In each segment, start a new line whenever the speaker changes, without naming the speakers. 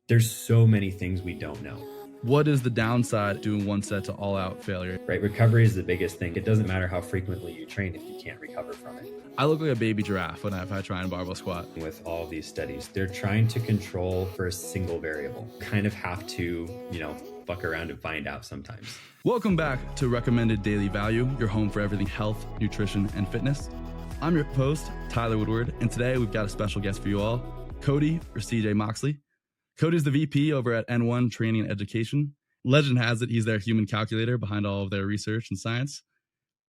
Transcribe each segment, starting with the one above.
There's so many things we don't know.
What is the downside doing one set to all-out failure?
Right? Recovery is the biggest thing. It doesn't matter how frequently you train if you can't recover from it.
I look like a baby giraffe when I try and barbell squat.
With all of these studies, they're trying to control for a single variable. Kind of have to, fuck around and find out sometimes.
Welcome back to Recommended Daily Value, your home for everything health, nutrition, and fitness. I'm your host, Tyler Woodward, and today we've got a special guest for you all, Cody or CJ Moxley. Cody's the VP over at N1 Training and Education. Legend has it he's their human calculator behind all of their research and science.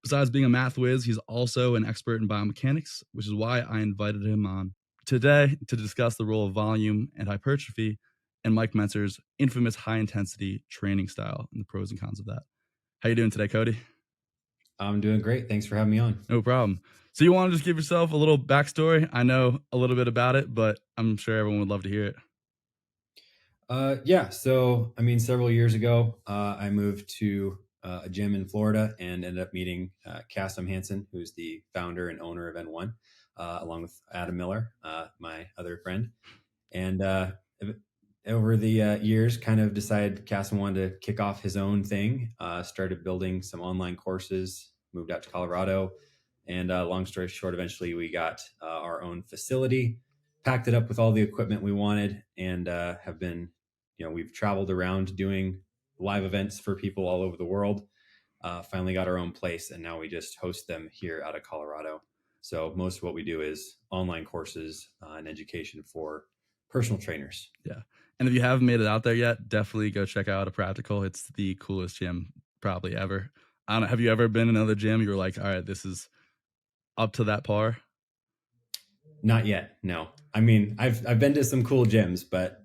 Besides being a math whiz, he's also an expert in biomechanics, which is why I invited him on today to discuss the role of volume and hypertrophy and Mike Mentzer's infamous high-intensity training style and the pros and cons of that. How you doing today, Cody?
I'm doing great. Thanks for having me on.
No problem. So you want to just give yourself a little backstory? I know a little bit about it, but I'm sure everyone would love to hear it.
So, several years ago, I moved to a gym in Florida and ended up meeting Cass Hansen, who's the founder and owner of N1, along with Adam Miller, my other friend. And over the years, kind of decided Cass wanted to kick off his own thing, started building some online courses, moved out to Colorado. And long story short, eventually we got our own facility, packed it up with all the equipment we wanted, and have been, we've traveled around doing live events for people all over the world. Finally got our own place, and now we just host them here out of Colorado. So most of what we do is online courses and education for personal trainers.
Yeah. And if you haven't made it out there yet, definitely go check out A Practical. It's the coolest gym probably ever. I don't know. Have you ever been in another gym? You were like, all right, this is up to that par?
Not yet. No. I've been to some cool gyms, but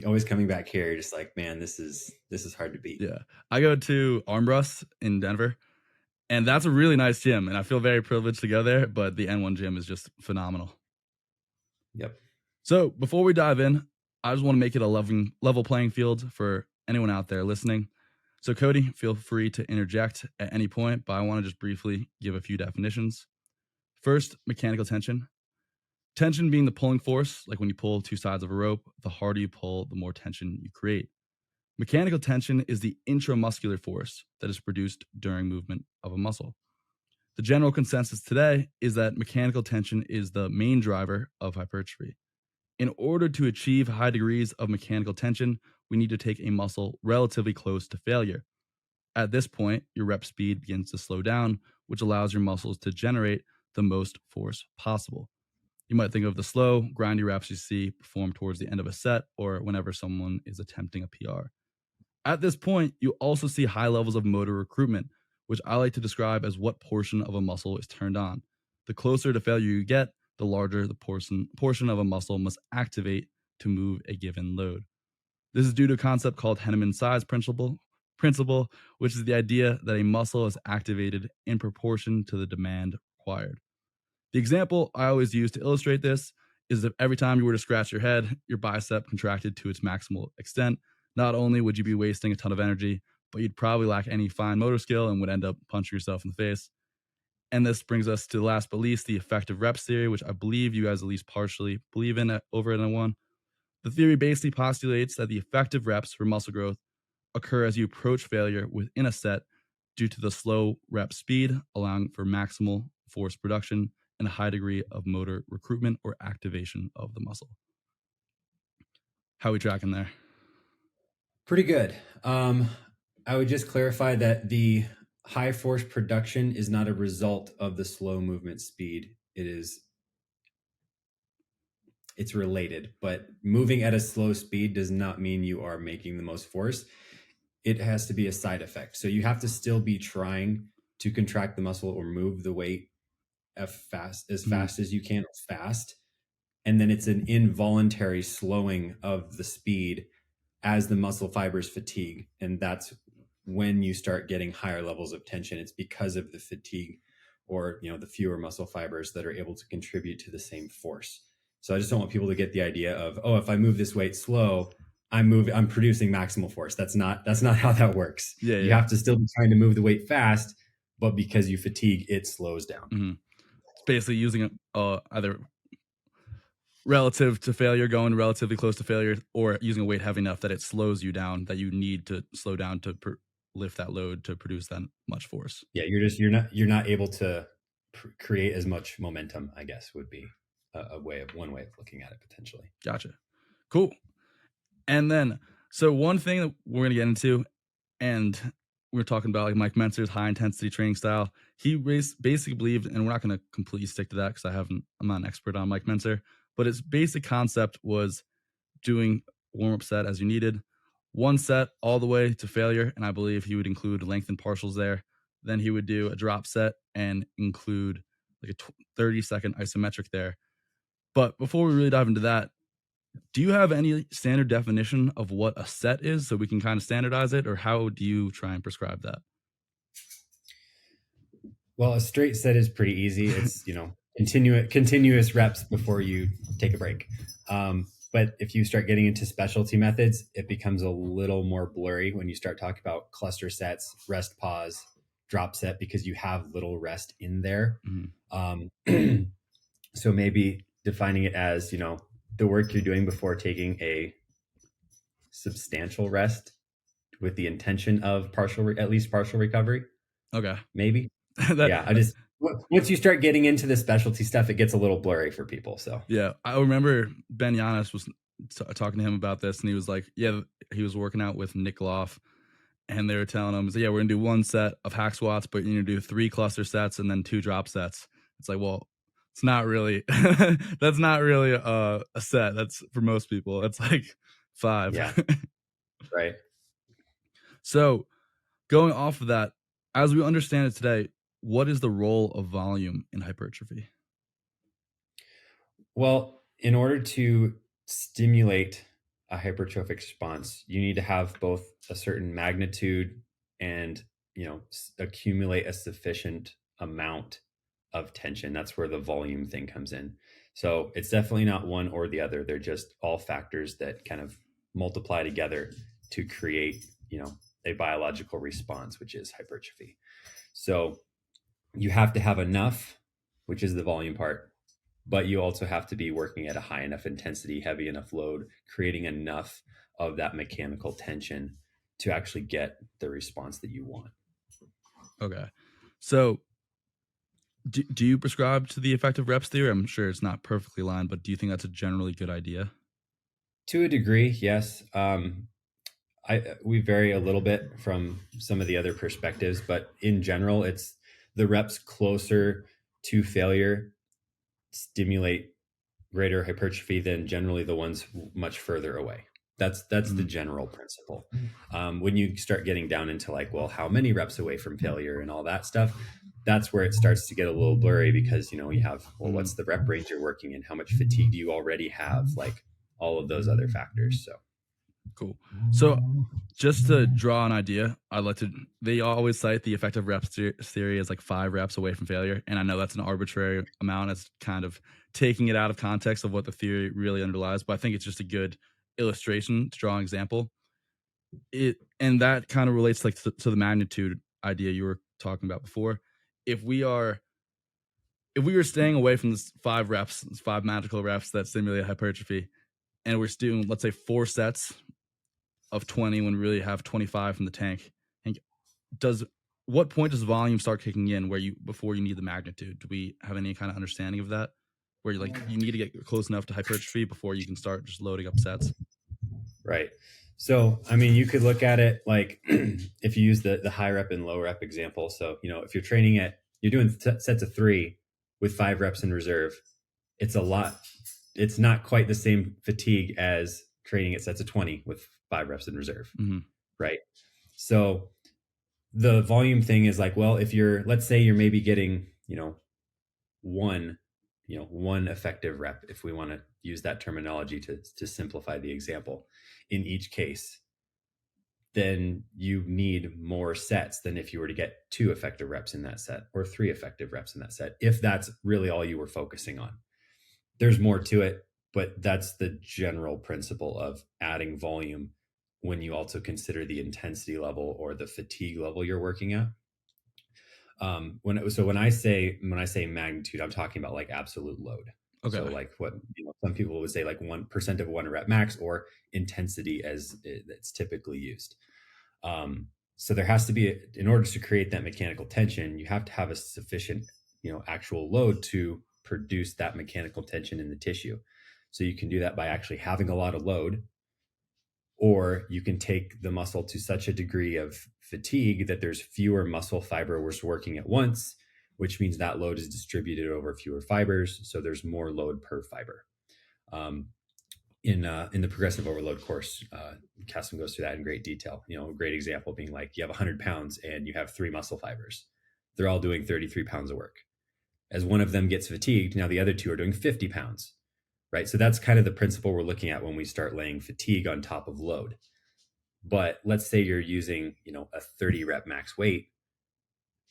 always coming back here, you're just like, man, this is hard to beat.
Yeah. I go to Armbrust in Denver, and that's a really nice gym, and I feel very privileged to go there, but the N1 gym is just phenomenal.
Yep.
So before we dive in, I just want to make it a level playing field for anyone out there listening. So Cody, feel free to interject at any point, but I want to just briefly give a few definitions. First, mechanical tension. Tension being the pulling force, like when you pull two sides of a rope, the harder you pull, the more tension you create. Mechanical tension is the intramuscular force that is produced during movement of a muscle. The general consensus today is that mechanical tension is the main driver of hypertrophy. In order to achieve high degrees of mechanical tension, we need to take a muscle relatively close to failure. At this point, your rep speed begins to slow down, which allows your muscles to generate the most force possible. You might think of the slow, grindy reps you see performed towards the end of a set or whenever someone is attempting a PR. At this point, you also see high levels of motor recruitment, which I like to describe as what portion of a muscle is turned on. The closer to failure you get, the larger the portion of a muscle must activate to move a given load. This is due to a concept called Henneman's size principle, which is the idea that a muscle is activated in proportion to the demand required. The example I always use to illustrate this is that every time you were to scratch your head, your bicep contracted to its maximal extent. Not only would you be wasting a ton of energy, but you'd probably lack any fine motor skill and would end up punching yourself in the face. And this brings us to last but least, the effective reps theory, which I believe you guys at least partially believe in over at N1. The theory basically postulates that the effective reps for muscle growth occur as you approach failure within a set due to the slow rep speed, allowing for maximal force production and a high degree of motor recruitment or activation of the muscle. How are we tracking there?
Pretty good. I would just clarify that the high force production is not a result of the slow movement speed. It's related, but moving at a slow speed does not mean you are making the most force. It has to be a side effect. So you have to still be trying to contract the muscle or move the weight as fast as you can, fast. And then it's an involuntary slowing of the speed as the muscle fibers fatigue. And that's when you start getting higher levels of tension. It's because of the fatigue or, the fewer muscle fibers that are able to contribute to the same force. So I just don't want people to get the idea of, if I move this weight slow, I'm producing maximal force. That's not how that works. You have to still be trying to move the weight fast, but because you fatigue, it slows down.
Mm-hmm. It's basically using either relative to failure, going relatively close to failure, or using a weight heavy enough that it slows you down, that you need to slow down to lift that load to produce that much force.
Yeah, you're not able to create as much momentum, I guess, would be one way of looking at it potentially.
Gotcha. Cool. And then, so one thing that we're going to get into, and we're talking about like Mike Mentzer's high intensity training style. He basically believed, and we're not going to completely stick to that because I'm not an expert on Mike Mentzer, but his basic concept was doing warm up set as you needed, one set all the way to failure. And I believe he would include lengthened partials there. Then he would do a drop set and include like a 30-second isometric there. But before we really dive into that, do you have any standard definition of what a set is so we can kind of standardize it, or how do you try and prescribe that?
Well, a straight set is pretty easy. It's, continuous reps before you take a break. But if you start getting into specialty methods, it becomes a little more blurry when you start talking about cluster sets, rest pause, drop set, because you have little rest in there. Mm-hmm. So maybe defining it as, the work you're doing before taking a substantial rest with the intention of at least partial recovery.
Okay.
Maybe. Once you start getting into the specialty stuff, it gets a little blurry for people. So
yeah, I remember Ben Giannis was talking to him about this, and he was like, yeah, he was working out with Nick Loff, and they were telling him, yeah, we're gonna do one set of hack squats, but you're gonna do 3 cluster sets and then 2 drop sets. It's like, well, it's not really that's not really a set. That's for most people. It's like 5.
Yeah. Right.
So going off of that, as we understand it today, what is the role of volume in hypertrophy?
Well, in order to stimulate a hypertrophic response, you need to have both a certain magnitude and, accumulate a sufficient amount of tension. That's where the volume thing comes in. So it's definitely not one or the other. They're just all factors that kind of multiply together to create, a biological response, which is hypertrophy. So you have to have enough, which is the volume part, but you also have to be working at a high enough intensity, heavy enough load, creating enough of that mechanical tension to actually get the response that you want.
Okay. So do you prescribe to the effective reps theory? I'm sure it's not perfectly aligned, but do you think that's a generally good idea?
To a degree, yes. We vary a little bit from some of the other perspectives, but in general, it's the reps closer to failure stimulate greater hypertrophy than generally the ones much further away. That's mm-hmm. the general principle. When you start getting down into like, well, how many reps away from failure and all that stuff, that's where it starts to get a little blurry because, you have, well, what's the rep range you're working in? How much fatigue do you already have? Like all of those other factors. So
cool. So just to draw an idea, they always cite the effective reps theory as like 5 reps away from failure. And I know that's an arbitrary amount. It's kind of taking it out of context of what the theory really underlies, but I think it's just a good illustration to draw an example. And that kind of relates like to the magnitude idea you were talking about before. If we were staying away from this 5 magical reps that stimulate hypertrophy, and we're doing, let's say, 4 sets of 20 when we really have 25 from the tank, and what point does volume start kicking in before you need the magnitude? Do we have any kind of understanding of that, where you need to get close enough to hypertrophy before you can start just loading up sets?
Right. So, I mean, you could look at it like if you use the high rep and low rep example. So, if you're training you're doing sets of 3 with 5 reps in reserve, it's a lot. It's not quite the same fatigue as training at sets of 20 with 5 reps in reserve. Mm-hmm. Right. So the volume thing is like, well, if let's say you're maybe getting, one effective rep, if we want to use that terminology to simplify the example in each case, then you need more sets than if you were to get 2 effective reps in that set or 3 effective reps in that set, if that's really all you were focusing on. There's more to it, but that's the general principle of adding volume when you also consider the intensity level or the fatigue level you're working at. When I say magnitude, I'm talking about like absolute load.
Okay.
So like what some people would say like 1% of 1 rep max, or intensity as it's typically used. So there has to be, in order to create that mechanical tension, you have to have a sufficient, actual load to produce that mechanical tension in the tissue. So you can do that by actually having a lot of load, or you can take the muscle to such a degree of fatigue that there's fewer muscle fibers working at once, which means that load is distributed over fewer fibers. So there's more load per fiber. In the progressive overload course, Cassim goes through that in great detail. A great example being like you have 100 pounds and you have 3 muscle fibers. They're all doing 33 pounds of work. As one of them gets fatigued, now the other 2 are doing 50 pounds, right? So that's kind of the principle we're looking at when we start laying fatigue on top of load. But let's say you're using, a 30 rep max weight,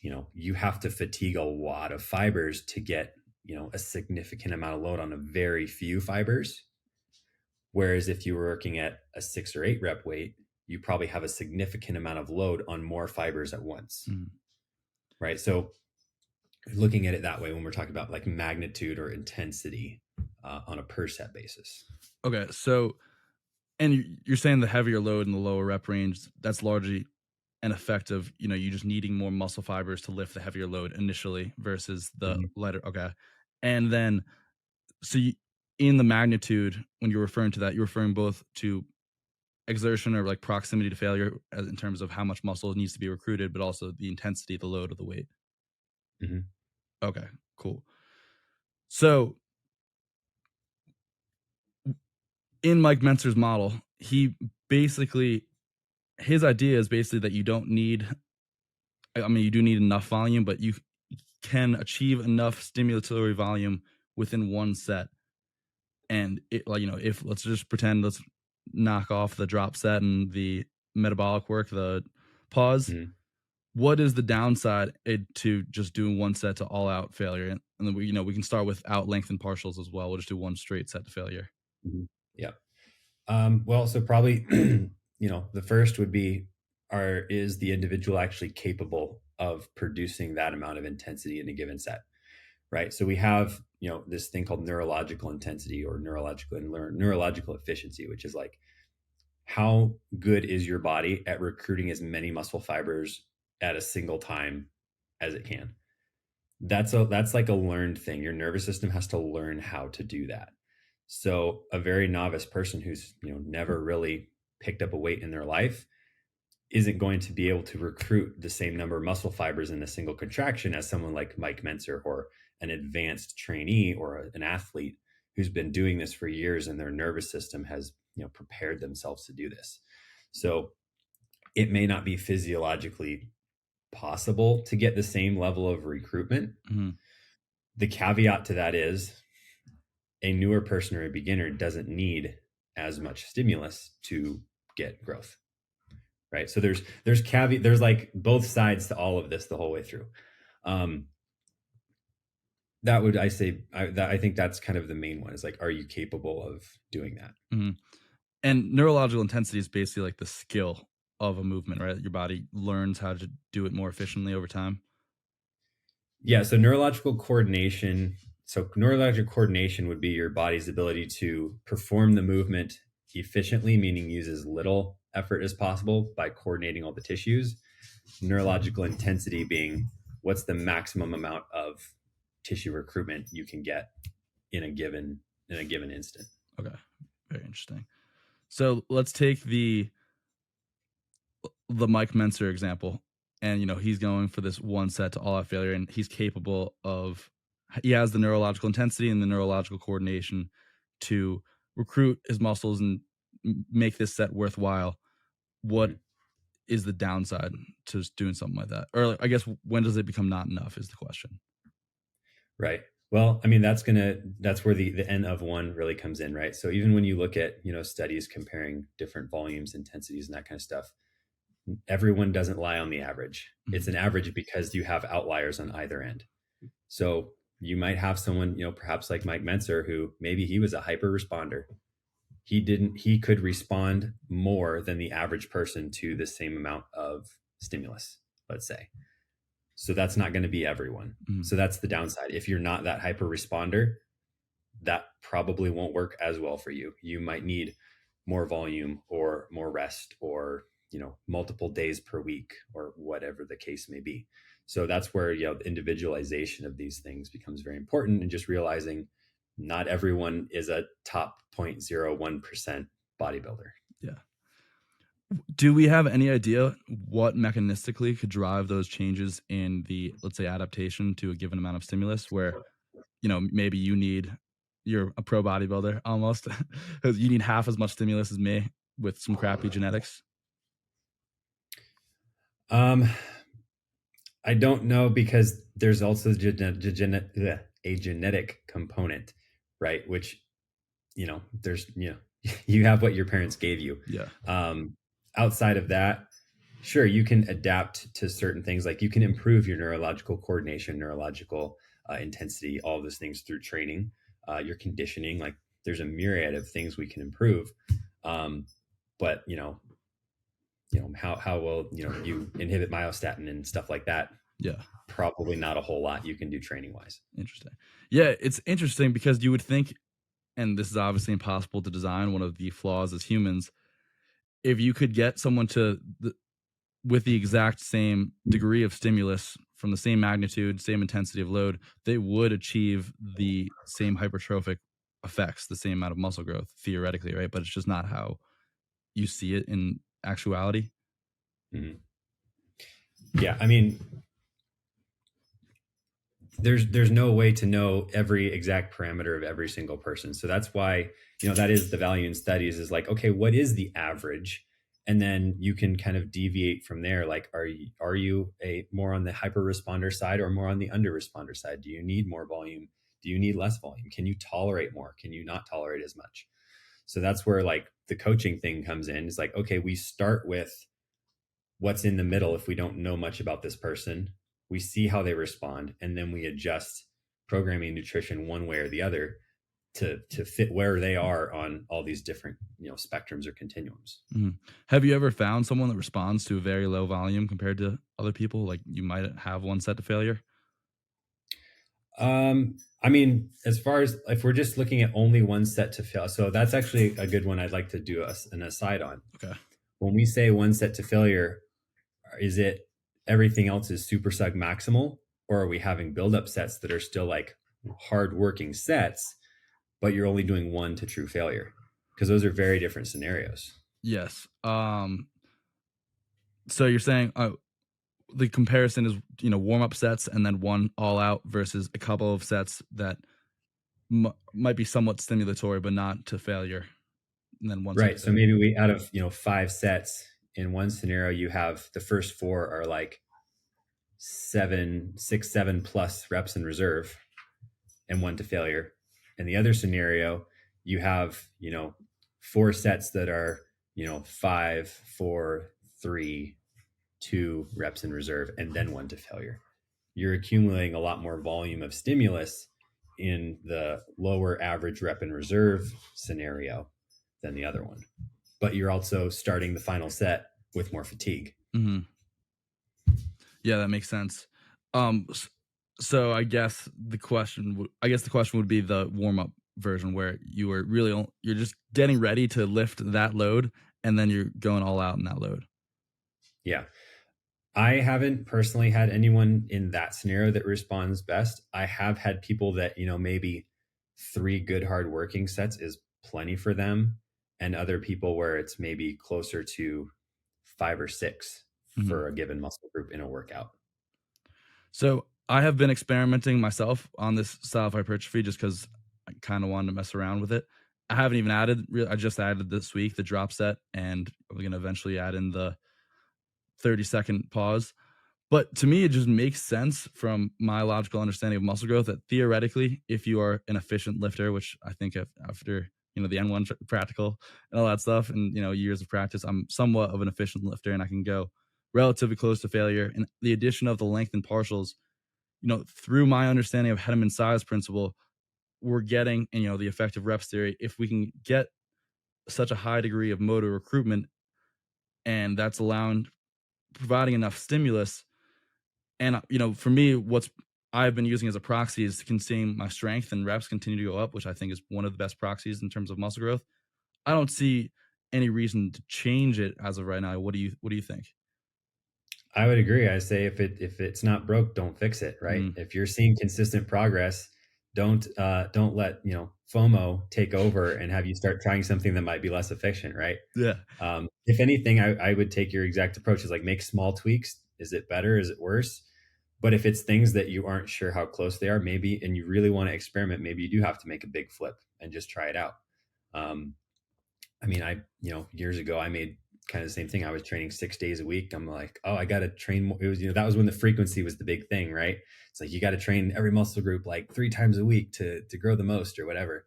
you have to fatigue a lot of fibers to get, a significant amount of load on a very few fibers. Whereas if you were working at a 6 or 8 rep weight, you probably have a significant amount of load on more fibers at once. Right? So looking at it that way when we're talking about like magnitude or intensity on a per set basis.
Okay. So, and you're saying the heavier load in the lower rep range, that's largely an effect of, you just needing more muscle fibers to lift the heavier load initially versus the lighter. Okay. And then, so in the magnitude, when you're referring to that, you're referring both to exertion or like proximity to failure in terms of how much muscle needs to be recruited, but also the intensity, the load of the weight. Okay, cool. So in Mike Mentzer's model, his idea is basically that you don't need, you do need enough volume, but you can achieve enough stimulatory volume within one set. And if let's just pretend, let's knock off the drop set and the metabolic work, the pause. What is the downside to just doing one set to all out failure? And then we can start without length and partials as well. We'll just do one straight set to failure.
Yeah. Well, so probably, the first would be, is the individual actually capable of producing that amount of intensity in a given set? Right. So we have, this thing called neurological intensity or neurological efficiency, which is like, how good is your body at recruiting as many muscle fibers at a single time as it can? That's like a learned thing. Your nervous system has to learn how to do that. So a very novice person who's, never really picked up a weight in their life isn't going to be able to recruit the same number of muscle fibers in a single contraction as someone like Mike Mentzer or an advanced trainee or an athlete who's been doing this for years and their nervous system has, prepared themselves to do this. So it may not be physiologically possible to get the same level of recruitment. The caveat to that is a newer person or a beginner doesn't need as much stimulus to get growth. Right. So there's like both sides to all of this the whole way through. That would, I think that's kind of the main one, is like, are you capable of doing that?
And neurological intensity is basically like the skill of a movement, right? Your body learns how to do it more efficiently over time.
Yeah. So neurological coordination would be your body's ability to perform the movement efficiently, meaning use as little effort as possible by coordinating all the tissues. Neurological intensity being what's the maximum amount of tissue recruitment you can get in a given instant.
Okay. Very interesting. So let's take the Mike Mentzer example. And, he's going for this one set to all out failure, and he has the neurological intensity and the neurological coordination to recruit his muscles and make this set worthwhile. What is the downside to just doing something like that? Or I guess, when does it become not enough is the question.
Right. Well, that's where the N of one really comes in, right? So even when you look at, studies comparing different volumes, intensities, and that kind of stuff, everyone doesn't lie on the average. It's an average because you have outliers on either end. So you might have someone, perhaps like Mike Mentzer, who maybe he was a hyper responder. He could respond more than the average person to the same amount of stimulus, let's say. So that's not going to be everyone. So that's the downside. If you're not that hyper responder, that probably won't work as well for you. You might need more volume or more rest or, multiple days per week or whatever the case may be. So that's where, the individualization of these things becomes very important, and just realizing not everyone is a top 0.01% bodybuilder.
Yeah. Do we have any idea what mechanistically could drive those changes in the, let's say, adaptation to a given amount of stimulus where, maybe you're a pro bodybuilder almost, because you need half as much stimulus as me with some crappy genetics?
Um, I don't know, because there's also a genetic component, right? Which, there's, you have what your parents gave you.
Yeah.
Outside of that, sure, you can adapt to certain things. Like you can improve your neurological coordination, neurological intensity, all of those things through training, your conditioning. Like there's a myriad of things we can improve. But how will you inhibit myostatin and stuff like that?
Yeah.
Probably not a whole lot you can do training wise.
Interesting. Yeah, it's interesting because you would think, and this is obviously impossible to design, one of the flaws as humans, if you could get someone with the exact same degree of stimulus from the same magnitude, same intensity of load, they would achieve the same hypertrophic effects, the same amount of muscle growth, theoretically, right? But it's just not how you see it in actuality.
Mm-hmm. Yeah, I mean, there's no way to know every exact parameter of every single person. So that's why, that is the value in studies, is like, okay, what is the average? And then you can kind of deviate from there. Like, are you a more on the hyper responder side or more on the under responder side? Do you need more volume? Do you need less volume? Can you tolerate more? Can you not tolerate as much? So that's where like the coaching thing comes in. It's like, okay, we start with what's in the middle. If we don't know much about this person, we see how they respond, and then we adjust programming, nutrition one way or the other to fit where they are on all these different spectrums or continuums.
Mm-hmm. Have you ever found someone that responds to a very low volume compared to other people? Like you might have one set to failure.
I mean, as far as if we're just looking at only one set to fail, so that's actually a good one I'd like to do an aside on.
Okay.
When we say one set to failure, is it everything else is super sub maximal, or are we having build-up sets that are still like hard working sets, but you're only doing one to true failure? Because those are very different scenarios.
Yes. So you're saying the comparison is, warm-up sets and then one all out versus a couple of sets that might be somewhat stimulatory but not to failure, and then one
right. So maybe we, out of 5 sets in one scenario, you have the first 4 are like 7 plus reps in reserve and 1 to failure. In the other scenario, you have 4 sets that are 5, 4, 3, 2 reps in reserve, and then 1 to failure. You're accumulating a lot more volume of stimulus in the lower average rep in reserve scenario than the other one, but you're also starting the final set with more fatigue.
Mm-hmm. Yeah, that makes sense. So I guess the question would be the warm-up version, where you're just getting ready to lift that load and then you're going all out in that load.
Yeah. I haven't personally had anyone in that scenario that responds best. I have had people that, maybe 3 good hard working sets is plenty for them, and other people where it's maybe closer to 5 or 6 for a given muscle group in a workout.
So I have been experimenting myself on this style of hypertrophy just because I kind of wanted to mess around with it. I haven't even I just added this week the drop set, and we're going to eventually add in the 30-second pause. But to me, it just makes sense from my logical understanding of muscle growth that theoretically, if you are an efficient lifter, which I think after the N1 practical and all that stuff, and years of practice, I'm somewhat of an efficient lifter, and I can go relatively close to failure. And the addition of the length and partials, through my understanding of Hedemann's size principle, we're getting, the effective reps theory. If we can get such a high degree of motor recruitment, and that's providing enough stimulus. And, for me, what's I've been using as a proxy is seeing my strength and reps continue to go up, which I think is one of the best proxies in terms of muscle growth. I don't see any reason to change it as of right now. What do you think?
I would agree. I say if it's not broke, don't fix it, right?
Mm,
If you're seeing consistent progress, don't let, FOMO take over and have you start trying something that might be less efficient, right?
yeah.
If anything, I would take your exact approach is like make small tweaks. Is it better? Is it worse? But if it's things that you aren't sure how close they are, maybe, and you really want to experiment, maybe you do have to make a big flip and just try it out. Um, I mean, years ago, I made kind of the same thing. I was training 6 days a week. I'm like, oh, I got to train more. It was, that was when the frequency was the big thing, right? It's like, you got to train every muscle group like 3 times a week to grow the most or whatever.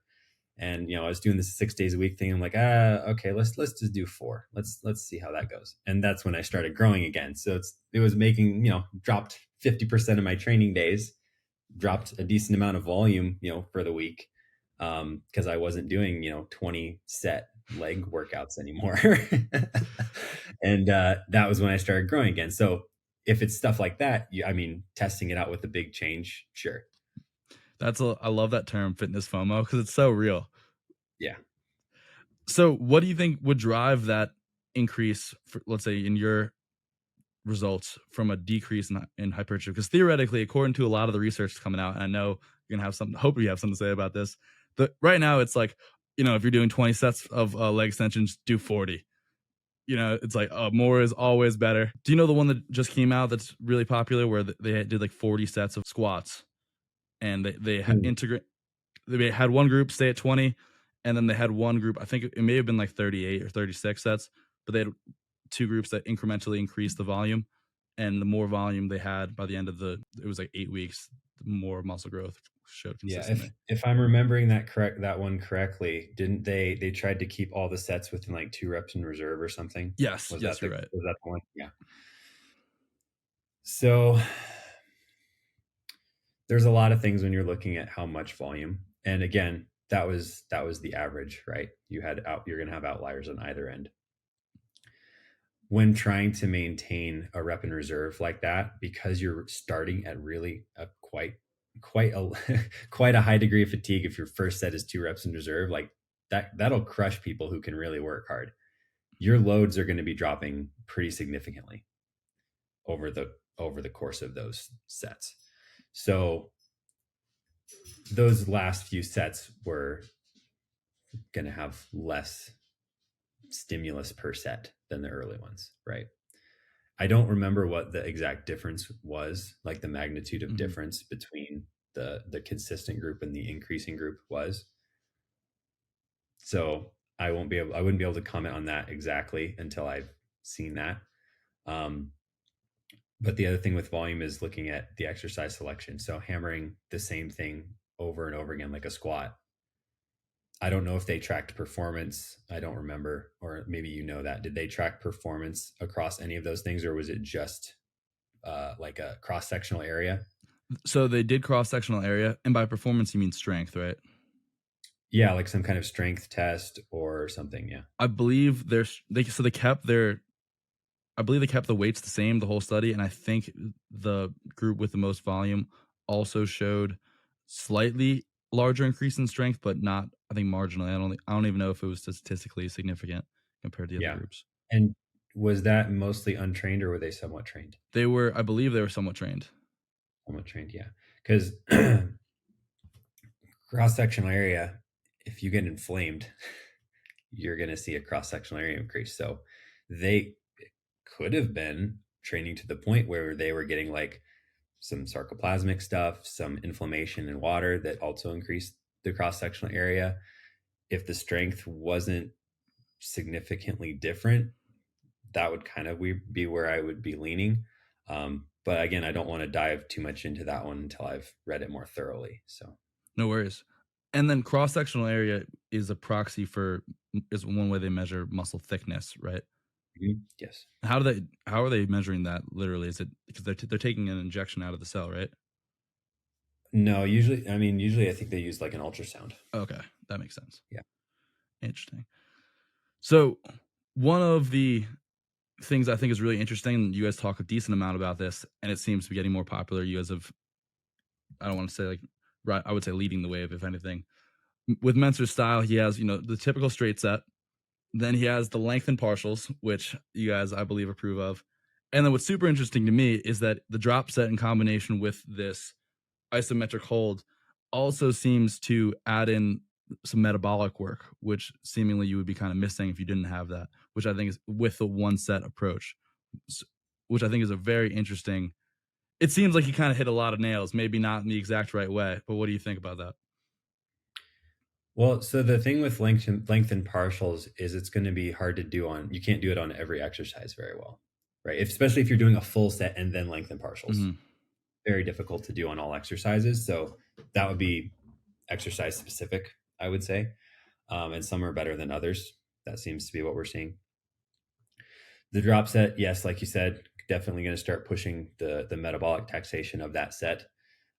And, I was doing this 6 days a week thing. I'm like, okay, let's just do 4. Let's see how that goes. And that's when I started growing again. So it was making, dropped 50% of my training days, dropped a decent amount of volume, for the week. Because I wasn't doing, 20 set leg workouts anymore. And that was when I started growing again. So if it's stuff like that, testing it out with a big change, sure.
I love that term, fitness FOMO, because it's so real.
Yeah.
So what do you think would drive that increase for, let's say, in your results from a decrease in hypertrophy? Because theoretically, according to a lot of the research coming out, and I know you're gonna have something, hope you have something to say about this. Right now it's like, if you're doing 20 sets of leg extensions, do 40. It's like more is always better. Do you know the one that just came out that's really popular where they did like 40 sets of squats, and they
Mm.
integrate, they had one group stay at 20, and then they had one group, I think it may have been like 38 or 36 sets, but they had two groups that incrementally increased the volume, and the more volume they had by the end of it was like 8 weeks, the more muscle growth showed
Yeah,
consistently.
if I'm remembering that one correctly, didn't they tried to keep all the sets within like 2 reps in reserve or something?
Yes, yes, you're right.
Was that the one? Yeah. So there's a lot of things when you're looking at how much volume. And again, that was the average, right? You're going to have outliers on either end. When trying to maintain a rep in reserve like that, because you're starting at really a quite a quite a high degree of fatigue. If your first set is 2 reps in reserve, like that'll crush people who can really work hard. Your loads are going to be dropping pretty significantly over the course of those sets. So those last few sets were going to have less stimulus per set than the early ones, right? I don't remember what the exact difference was, like the magnitude of
Mhm.
difference between the consistent group and the increasing group was. So I wouldn't be able to comment on that exactly until I've seen that. Um, but the other thing with volume is looking at the exercise selection. So hammering the same thing over and over again, like a squat. I don't know if they tracked performance. I don't remember, or maybe that. Did they track performance across any of those things, or was it just like a cross sectional area?
So they did cross sectional area, and by performance you mean strength, right?
Yeah, like some kind of strength test or something. Yeah.
I believe they kept their I believe they kept the weights the same the whole study, and I think the group with the most volume also showed slightly larger increase in strength, but not, I think, marginally. I don't even know if it was statistically significant compared to the other
Yeah.
groups.
And was that mostly untrained or were they somewhat trained?
I believe they were somewhat trained.
Somewhat trained, yeah. Because cross sectional area, if you get inflamed, you're going to see a cross sectional area increase. So they could have been training to the point where they were getting like some sarcoplasmic stuff, some inflammation in water that also increased the cross sectional area. If the strength wasn't significantly different, that would kind of be where I would be leaning. But again, I don't want to dive too much into that one until I've read it more thoroughly. So
No worries. And then cross sectional area is a proxy is one way they measure muscle thickness, right?
yes.
How are they measuring that literally? Is it because they're taking an injection out of the cell, right?
No, usually I think they use like an ultrasound.
Okay, that makes sense.
Yeah.
Interesting. So one of the things I think is really interesting, and you guys talk a decent amount about this, and it seems to be getting more popular. You guys have I don't want to say like right. I would say leading the wave, if anything. With Mentzer's style, he has the typical straight set. Then he has the lengthened partials, which you guys I believe approve of. And then what's super interesting to me is that the drop set in combination with this isometric hold also seems to add in some metabolic work, which seemingly you would be kind of missing if you didn't have that, which I think is with the one set approach, which I think is a very interesting. It seems like he kind of hit a lot of nails, maybe not in the exact right way, but what do you think about that?
Well, so the thing with length and partials is it's going to be hard to do on. You can't do it on every exercise very well, right? Especially if you're doing a full set and then length and partials.
Mm-hmm.
Very difficult to do on all exercises. So that would be exercise specific, I would say. And some are better than others. That seems to be what we're seeing. The drop set, yes, like you said, definitely going to start pushing the metabolic taxation of that set.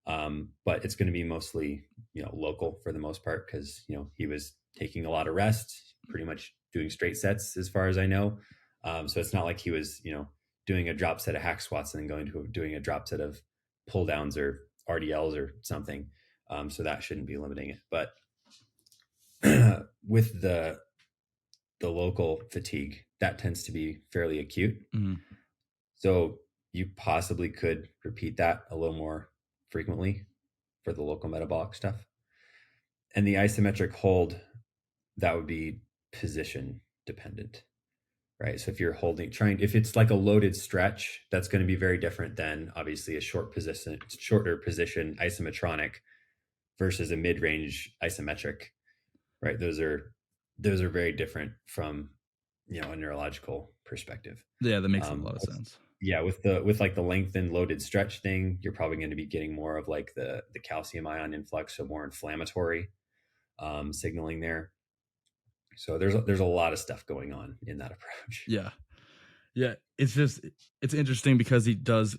But it's going to be mostly local for the most part because he was taking a lot of rest, pretty much doing straight sets as far as I know. So it's not like he was doing a drop set of hack squats and then going to doing a drop set of pull downs or RDLs or something. So that shouldn't be limiting it. But with the local fatigue, that tends to be fairly acute.
Mm-hmm.
So you possibly could repeat that a little more frequently for the local metabolic stuff. And the isometric hold, that would be position dependent, right? So if you're if it's like a loaded stretch, that's going to be very different than obviously a shorter position isometronic versus a mid-range isometric, right? Those are very different from a neurological perspective.
Yeah, that makes a lot of sense.
Yeah, with like the lengthened loaded stretch thing, you're probably going to be getting more of like the calcium ion influx, so more inflammatory signaling there. So there's a lot of stuff going on in that approach.
Yeah, it's interesting because he does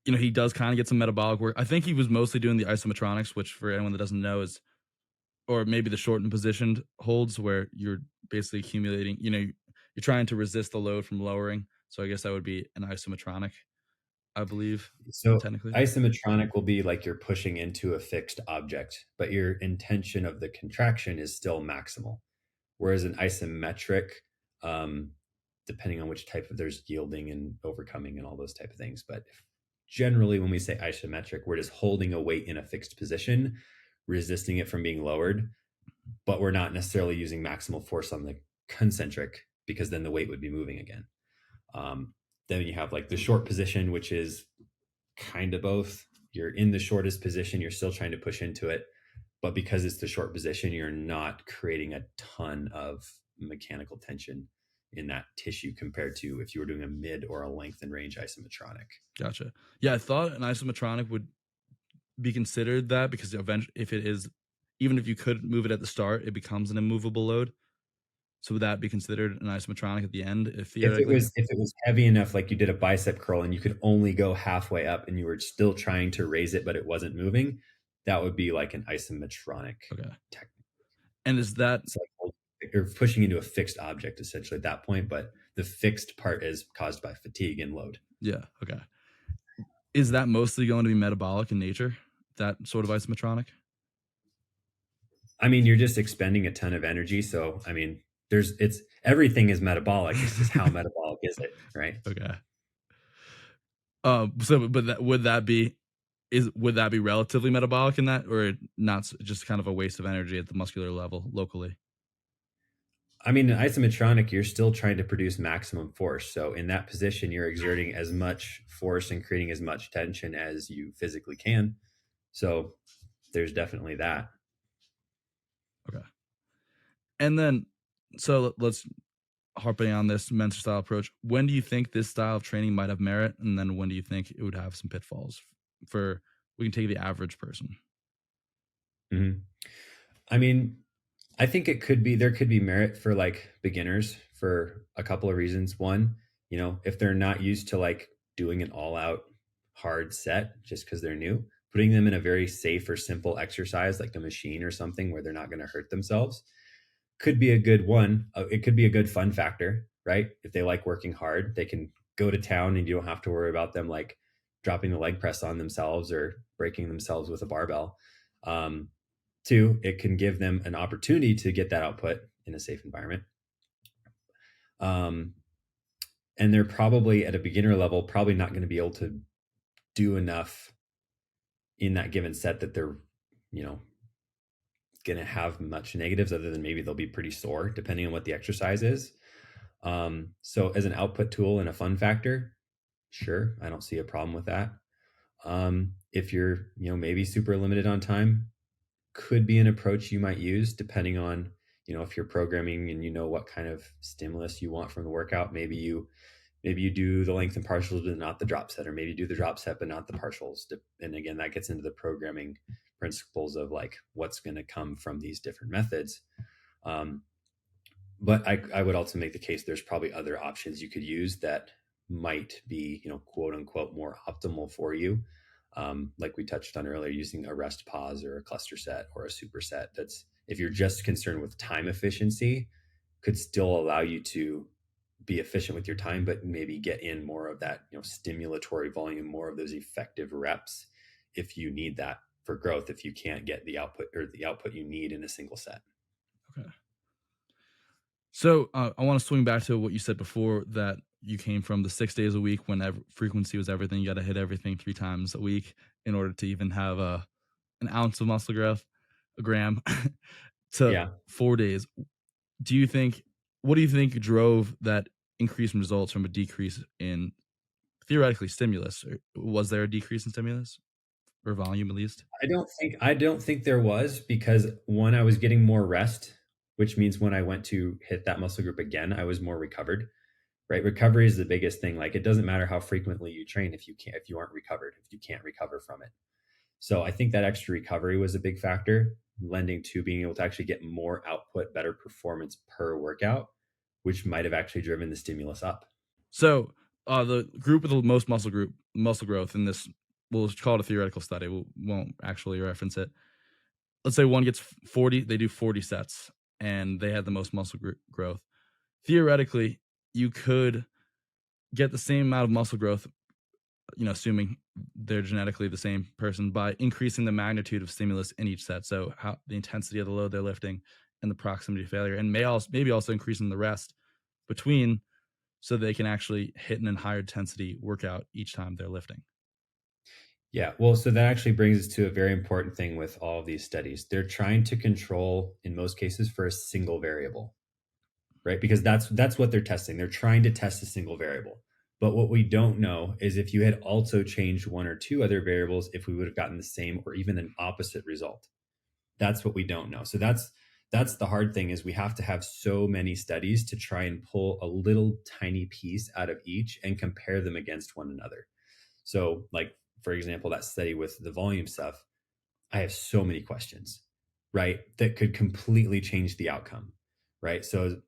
kind of get some metabolic work. I think he was mostly doing the isometronics, which for anyone that doesn't know is, or maybe the shortened positioned holds where you're basically accumulating. You're trying to resist the load from lowering. So I guess that would be an isometronic, I believe,
So
technically.
isometronic will be like you're pushing into a fixed object, but your intention of the contraction is still maximal. Whereas an isometric, um, depending on which type of there's yielding and overcoming and all those type of things. But generally, when we say isometric, we're just holding a weight in a fixed position, resisting it from being lowered, but we're not necessarily using maximal force on the concentric because then the weight would be moving again. Then you have like the short position, which is kind of both. You're in the shortest position, you're still trying to push into it, but because it's the short position, you're not creating a ton of mechanical tension in that tissue compared to if you were doing a mid or a length and range isometronic.
Gotcha. Yeah, I thought an isometronic would be considered that because eventually, if it is, even if you could move it at the start, it becomes an immovable load. So would that be considered an isometronic at the end? If
it was heavy enough, like you did a bicep curl and you could only go halfway up and you were still trying to raise it, but it wasn't moving, that would be like an isometronic technique.
And is that
it's like you're pushing into a fixed object essentially at that point, but the fixed part is caused by fatigue and load.
Yeah. Okay. Is that mostly going to be metabolic in nature? That sort of isometronic?
I mean, you're just expending a ton of energy. So, I mean, everything is metabolic. It's just how metabolic is it, right?
Okay. But would that be relatively metabolic in that, or not? Just kind of a waste of energy at the muscular level locally?
I mean, in isometronic, you're still trying to produce maximum force. So in that position, you're exerting as much force and creating as much tension as you physically can. So there's definitely that.
Okay. And then, so let's harping on this Mentzer style approach. When do you think this style of training might have merit? And then when do you think it would have some pitfalls we can take the average person?
Mm-hmm. I mean, I think there could be merit for like beginners for a couple of reasons. One, if they're not used to like doing an all out hard set just because they're new, putting them in a very safe or simple exercise like a machine or something where they're not going to hurt themselves could be a good one. It could be a good fun factor, right? If they like working hard, they can go to town and you don't have to worry about them like dropping the leg press on themselves or breaking themselves with a barbell. Two, it can give them an opportunity to get that output in a safe environment. And they're probably at a beginner level, probably not going to be able to do enough in that given set that they're, going to have much negatives, other than maybe they'll be pretty sore depending on what the exercise is. So as an output tool and a fun factor, sure, I don't see a problem with that. If you're, maybe super limited on time, could be an approach you might use depending on, if you're programming and what kind of stimulus you want from the workout. Maybe you do the length and partials but not the drop set, or maybe you do the drop set but not the partials. And again, that gets into the programming principles of like what's going to come from these different methods. But I would also make the case there's probably other options you could use that might be, quote unquote, more optimal for you. Like we touched on earlier, using a rest pause or a cluster set or a superset. That's, if you're just concerned with time efficiency, could still allow you to be efficient with your time, but maybe get in more of that, stimulatory volume, more of those effective reps if you need that for growth, if you can't get the output you need in a single set.
Okay. So I want to swing back to what you said before, that you came from the 6 days a week when frequency was everything. You got to hit everything 3 times a week in order to even have an ounce of muscle growth, a gram, to 4 days. What do you think drove that increase in results from a decrease in theoretically stimulus? Or was there a decrease in stimulus or volume at least?
I don't think there was, because one, I was getting more rest, which means when I went to hit that muscle group again, I was more recovered. Right? Recovery is the biggest thing. Like, it doesn't matter how frequently you train if you aren't recovered, if you can't recover from it. So I think that extra recovery was a big factor, lending to being able to actually get more output, better performance per workout, which might have actually driven the stimulus up.
So the group with the most muscle growth in this, we'll call it a theoretical study. We won't actually reference it. Let's say one gets 40, they do 40 sets, and they had the most muscle growth. Theoretically, you could get the same amount of muscle growth, assuming they're genetically the same person, by increasing the magnitude of stimulus in each set. So how the intensity of the load they're lifting and the proximity to failure, and maybe also increasing the rest between, so they can actually hit an higher intensity workout each time they're lifting.
Yeah, well, so that actually brings us to a very important thing with all of these studies. They're trying to control, in most cases, for a single variable, right? Because that's what they're testing. They're trying to test a single variable. But what we don't know is if you had also changed one or two other variables, if we would have gotten the same or even an opposite result. That's what we don't know. So that's the hard thing, is we have to have so many studies to try and pull a little tiny piece out of each and compare them against one another. So, like, for example, that study with the volume stuff, I have so many questions, right? That could completely change the outcome, right? So,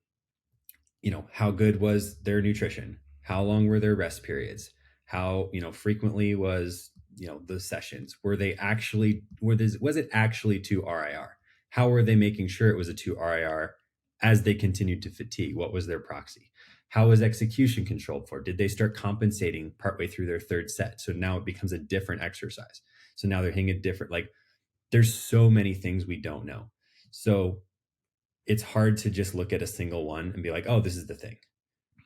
how good was their nutrition? How long were their rest periods? How, frequently was, the sessions? Was it actually 2 RIR? How were they making sure it was a 2 RIR as they continued to fatigue? What was their proxy? How was execution controlled for? Did they start compensating partway through their third set? So now it becomes a different exercise. So now they're hitting a different, like, there's so many things we don't know. So it's hard to just look at a single one and be like, oh, this is the thing,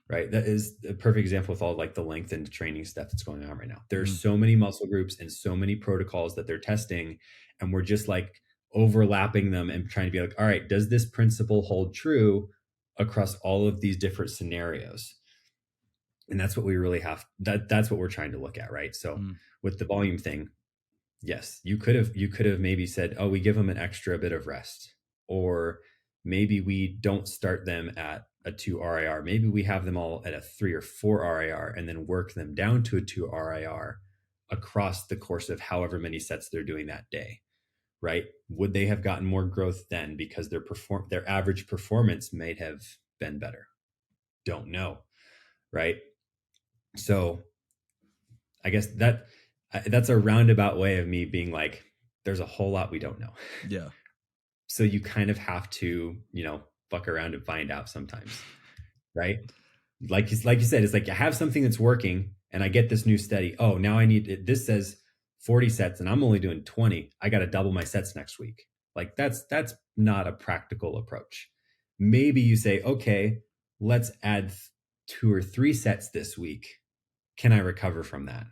right? That is a perfect example with all like the length and training stuff that's going on right now. There are so many muscle groups and so many protocols that they're testing, and we're just like overlapping them and trying to be like, all right, does this principle hold true across all of these different scenarios? And that's what we really have. That's what we're trying to look at, right? So with the volume thing, yes, you could have maybe said, oh, we give them an extra bit of rest, or maybe we don't start them at a 2 RIR. Maybe we have them all at a 3 or 4 RIR and then work them down to a 2 RIR across the course of however many sets they're doing that day, right? Would they have gotten more growth then because their average performance may have been better? Don't know, right? So I guess that's a roundabout way of me being like, there's a whole lot we don't know.
Yeah.
So you kind of have to, fuck around and find out sometimes, right? Like you said, it's like you have something that's working, and I get this new study. Oh, now I need it. This says 40 sets and I'm only doing 20. I got to double my sets next week. Like that's not a practical approach. Maybe you say, okay, let's add 2 or 3 sets this week. Can I recover from that?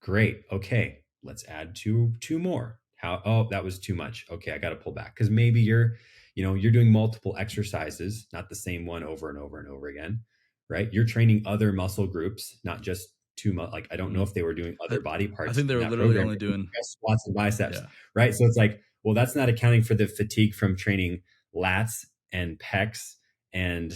Great. Okay, let's add two more. How? Oh, that was too much. Okay, I got to pull back because maybe you're doing multiple exercises, not the same one over and over and over again, right? You're training other muscle groups, not just too much. Like I don't know if they were doing
I,
other body
I
parts
think they
in
were
that
literally
program,
only doing,
just squats and biceps,
yeah.
right? So it's like, well, that's not accounting for the fatigue from training lats and pecs and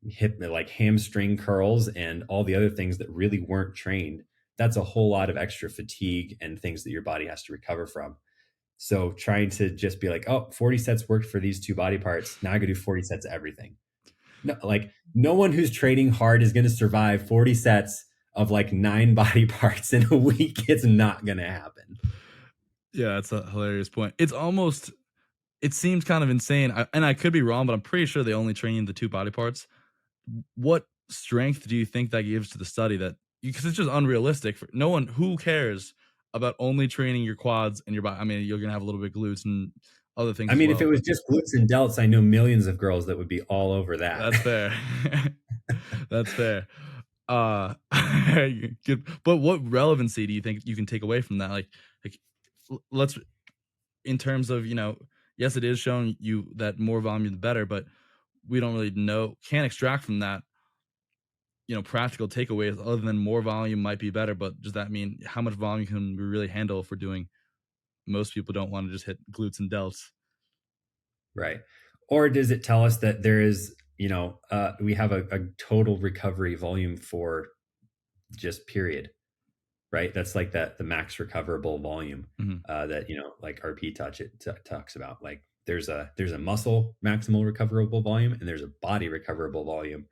hip like hamstring curls and all the other things that really weren't trained. That's a whole lot of extra fatigue and things that your body has to recover from. So trying to just be like, oh, 40 sets worked for these 2 body parts. Now I gotta do 40 sets of everything. No, like no one who's training hard is going to survive 40 sets of like 9 body parts in a week. It's not going to happen.
Yeah, that's a hilarious point. It seems kind of insane. And I could be wrong, but I'm pretty sure they only train the 2 body parts. What strength do you think that gives to the study because it's just unrealistic for no one who cares about only training your quads and your body. I mean, you're going to have a little bit of glutes and other things
I
as
mean, if
well,
it was
but
just glutes and delts, I know millions of girls that would be all over that.
that's fair. That's fair. Good. But what relevancy do you think you can take away from that? Like let's, in terms of, yes, it is showing you that more volume the better, but we don't really can't extract from that, practical takeaways other than more volume might be better. But does that mean how much volume can we really handle if we're doing, most people don't want to just hit glutes and delts?
Right. Or does it tell us that there is, we have a total recovery volume for just period, right? That's like the max recoverable volume that, like RP talks about. Like there's a muscle maximal recoverable volume and there's a body recoverable volume.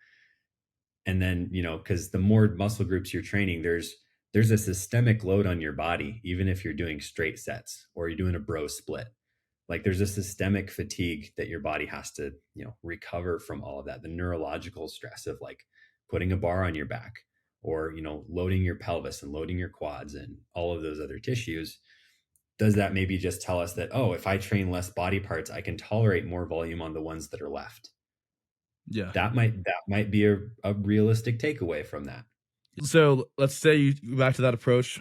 And then, because the more muscle groups you're training, there's a systemic load on your body, even if you're doing straight sets or you're doing a bro split. Like there's a systemic fatigue that your body has to, recover from all of that. The neurological stress of like putting a bar on your back or, loading your pelvis and loading your quads and all of those other tissues. Does that maybe just tell us that, oh, if I train less body parts, I can tolerate more volume on the ones that are left?
Yeah.
That might be a realistic takeaway from that.
So let's say you go back to that approach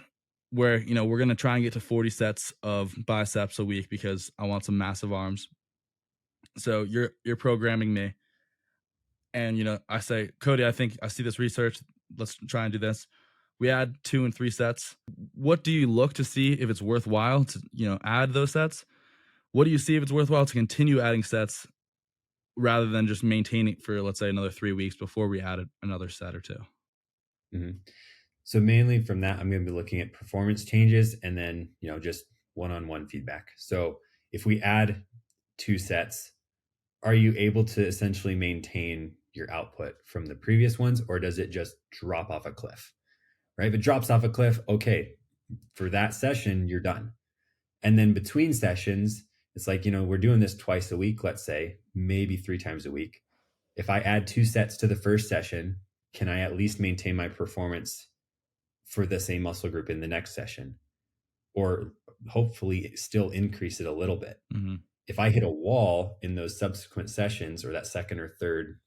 where, we're going to try and get to 40 sets of biceps a week because I want some massive arms. So you're programming me. And, I say, Cody, I think I see this research. Let's try and do this. We add 2 and 3 sets. What do you look to see if it's worthwhile to, add those sets? What do you see if it's worthwhile to continue adding sets rather than just maintaining for, let's say, another 3 weeks before we added another set or 2?
Mm-hmm. So mainly from that, I'm going to be looking at performance changes and then, just one-on-one feedback. So if we add 2 sets, are you able to essentially maintain your output from the previous ones, or does it just drop off a cliff? Right? If it drops off a cliff, okay, for that session, you're done. And then between sessions, it's like, we're doing this twice a week, let's say, maybe 3 times a week. If I add 2 sets to the first session, can I at least maintain my performance for the same muscle group in the next session? Or hopefully still increase it a little bit.
Mm-hmm.
If I hit a wall in those subsequent sessions or that second or third,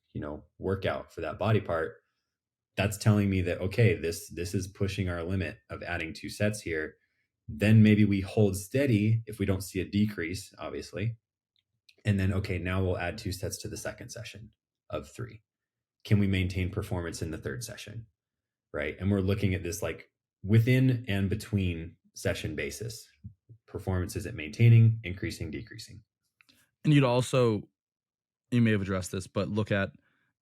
workout for that body part, that's telling me that, okay, this is pushing our limit of adding 2 sets here. Then maybe we hold steady if we don't see a decrease, obviously. And then, okay, now we'll add 2 sets to the second session of 3. Can we maintain performance in the third session? Right. And we're looking at this like within and between session basis. Performance, is it maintaining, increasing, decreasing?
And you may have addressed this, but look at,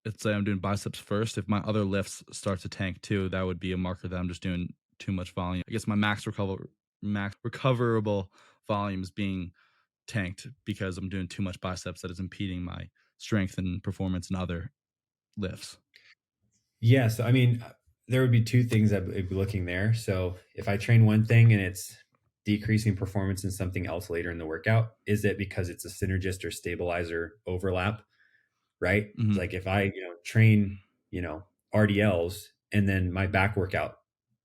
let's say I'm doing biceps first. If my other lifts start to tank too, that would be a marker that I'm just doing too much volume. I guess my max recoverable volume is being tanked because I'm doing too much biceps that is impeding my strength and performance in other lifts.
Yeah. So, I mean, there would be 2 things I'd be looking there. So if I train one thing and it's decreasing performance in something else later in the workout, is it because it's a synergist or stabilizer overlap? Right.
Mm-hmm.
Like if I, train, RDLs and then my back workout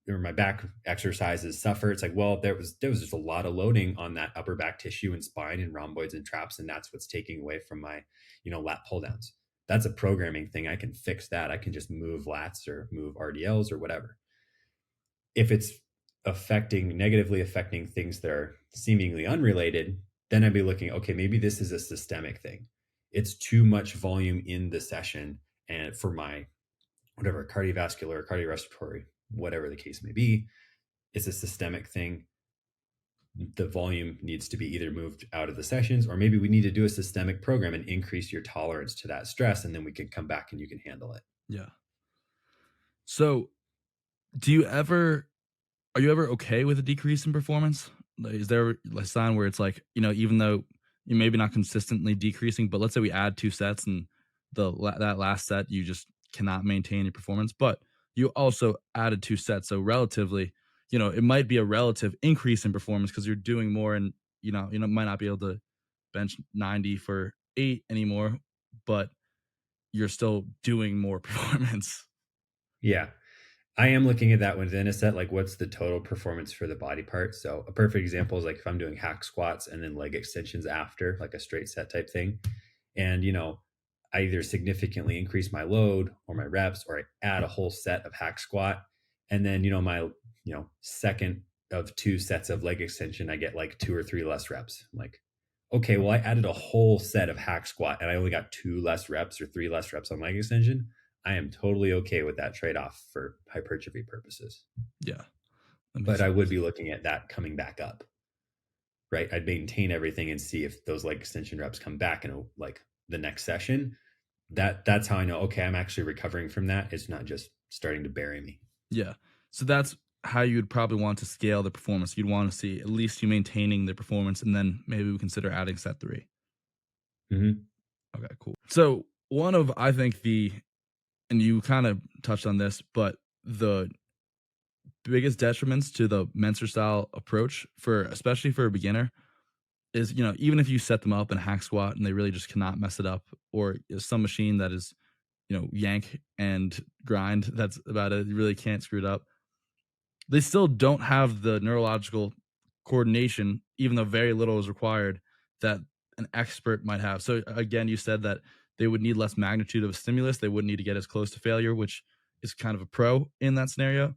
or my back exercises suffer. It's like, well, there was just a lot of loading on that upper back tissue and spine and rhomboids and traps, and that's what's taking away from my, lat pull downs. That's a programming thing. I can fix that. I can just move lats or move RDLs or whatever. If it's negatively affecting things that are seemingly unrelated, then I'd be looking, okay, maybe this is a systemic thing. It's too much volume in the session, and for my whatever cardiovascular, cardiorespiratory, whatever the case may be, it's a systemic thing. The volume needs to be either moved out of the sessions, or maybe we need to do a systemic program and increase your tolerance to that stress, and then we can come back and you can handle it.
Yeah. So, are you ever okay with a decrease in performance? Like, is there a sign where it's like, even though you maybe not consistently decreasing, but let's say we add 2 sets and that last set you just cannot maintain your performance, but you also added 2 sets, so relatively, it might be a relative increase in performance because you're doing more, and might not be able to bench 90 for 8 anymore, but you're still doing more performance.
Yeah. I am looking at that within a set, like what's the total performance for the body part. So a perfect example is like if I'm doing hack squats and then leg extensions after, like a straight set type thing. And, I either significantly increase my load or my reps, or I add a whole set of hack squat. And then, my, second of 2 sets of leg extension, I get like 2 or 3 less reps. I'm like, okay, well, I added a whole set of hack squat and I only got 2 less reps or 3 less reps on leg extension. I am totally okay with that trade-off for hypertrophy purposes.
Yeah.
But I would be looking at that coming back up, right? I'd maintain everything and see if those leg extension reps come back in like the next session. That's how I know, okay, I'm actually recovering from that. It's not just starting to bury me.
Yeah. So that's how you'd probably want to scale the performance. You'd want to see at least you maintaining the performance, and then maybe we consider adding set 3.
Mm-hmm.
Okay, cool. So one of, I think and you kind of touched on this, but the biggest detriments to the Mentzer style approach, especially for a beginner, is, even if you set them up in a hack squat and they really just cannot mess it up, or some machine that is, yank and grind, that's about it, you really can't screw it up. They still don't have the neurological coordination, even though very little is required, that an expert might have. So again, you said that they would need less magnitude of a stimulus. They wouldn't need to get as close to failure, which is kind of a pro in that scenario.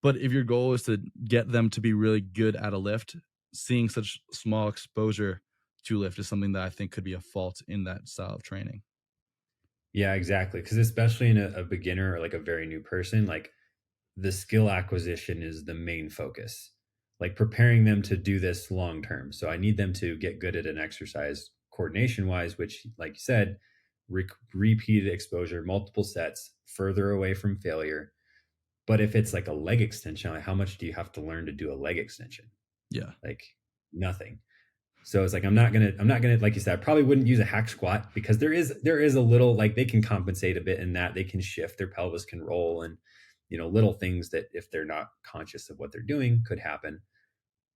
But if your goal is to get them to be really good at a lift, seeing such small exposure to lift is something that I think could be a fault in that style of training.
Yeah, exactly. Because especially in a beginner or like a very new person, like the skill acquisition is the main focus, like preparing them to do this long term. So I need them to get good at an exercise coordination wise, which, like you said, repeated exposure, multiple sets, further away from failure. But if it's like a leg extension, like how much do you have to learn to do a leg extension?
Yeah.
Like nothing. So it's like I'm not gonna, like you said, I probably wouldn't use a hack squat because there is a little, like, they can compensate a bit in that they can shift, their pelvis can roll, and little things that if they're not conscious of what they're doing could happen.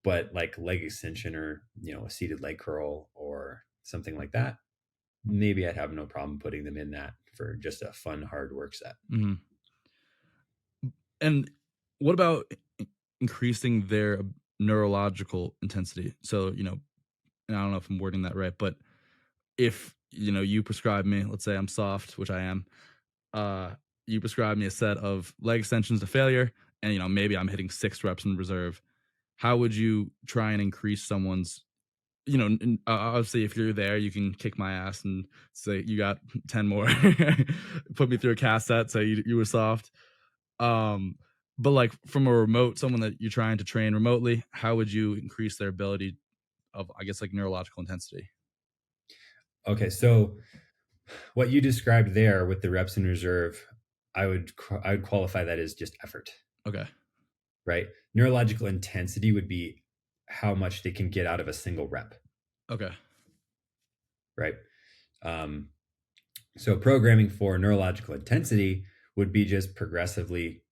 But like leg extension or a seated leg curl or something like that, maybe I'd have no problem putting them in that for just a fun hard work set.
Mm-hmm. And what about increasing their neurological intensity? So, and I don't know if I'm wording that right, but if, you prescribe me, let's say I'm soft, which I am, you prescribe me a set of leg extensions to failure, and, maybe I'm hitting 6 reps in reserve. How would you try and increase someone's, obviously if you're there, you can kick my ass and say, you got 10 more, put me through a cast set, say you were soft. But like from a remote, someone that you're trying to train remotely, how would you increase their ability of, I guess, like neurological intensity?
Okay, so what you described there with the reps in reserve, I would qualify that as just effort.
Okay.
Right? Neurological intensity would be how much they can get out of a single rep.
Okay.
Right? So programming for neurological intensity would be just progressively,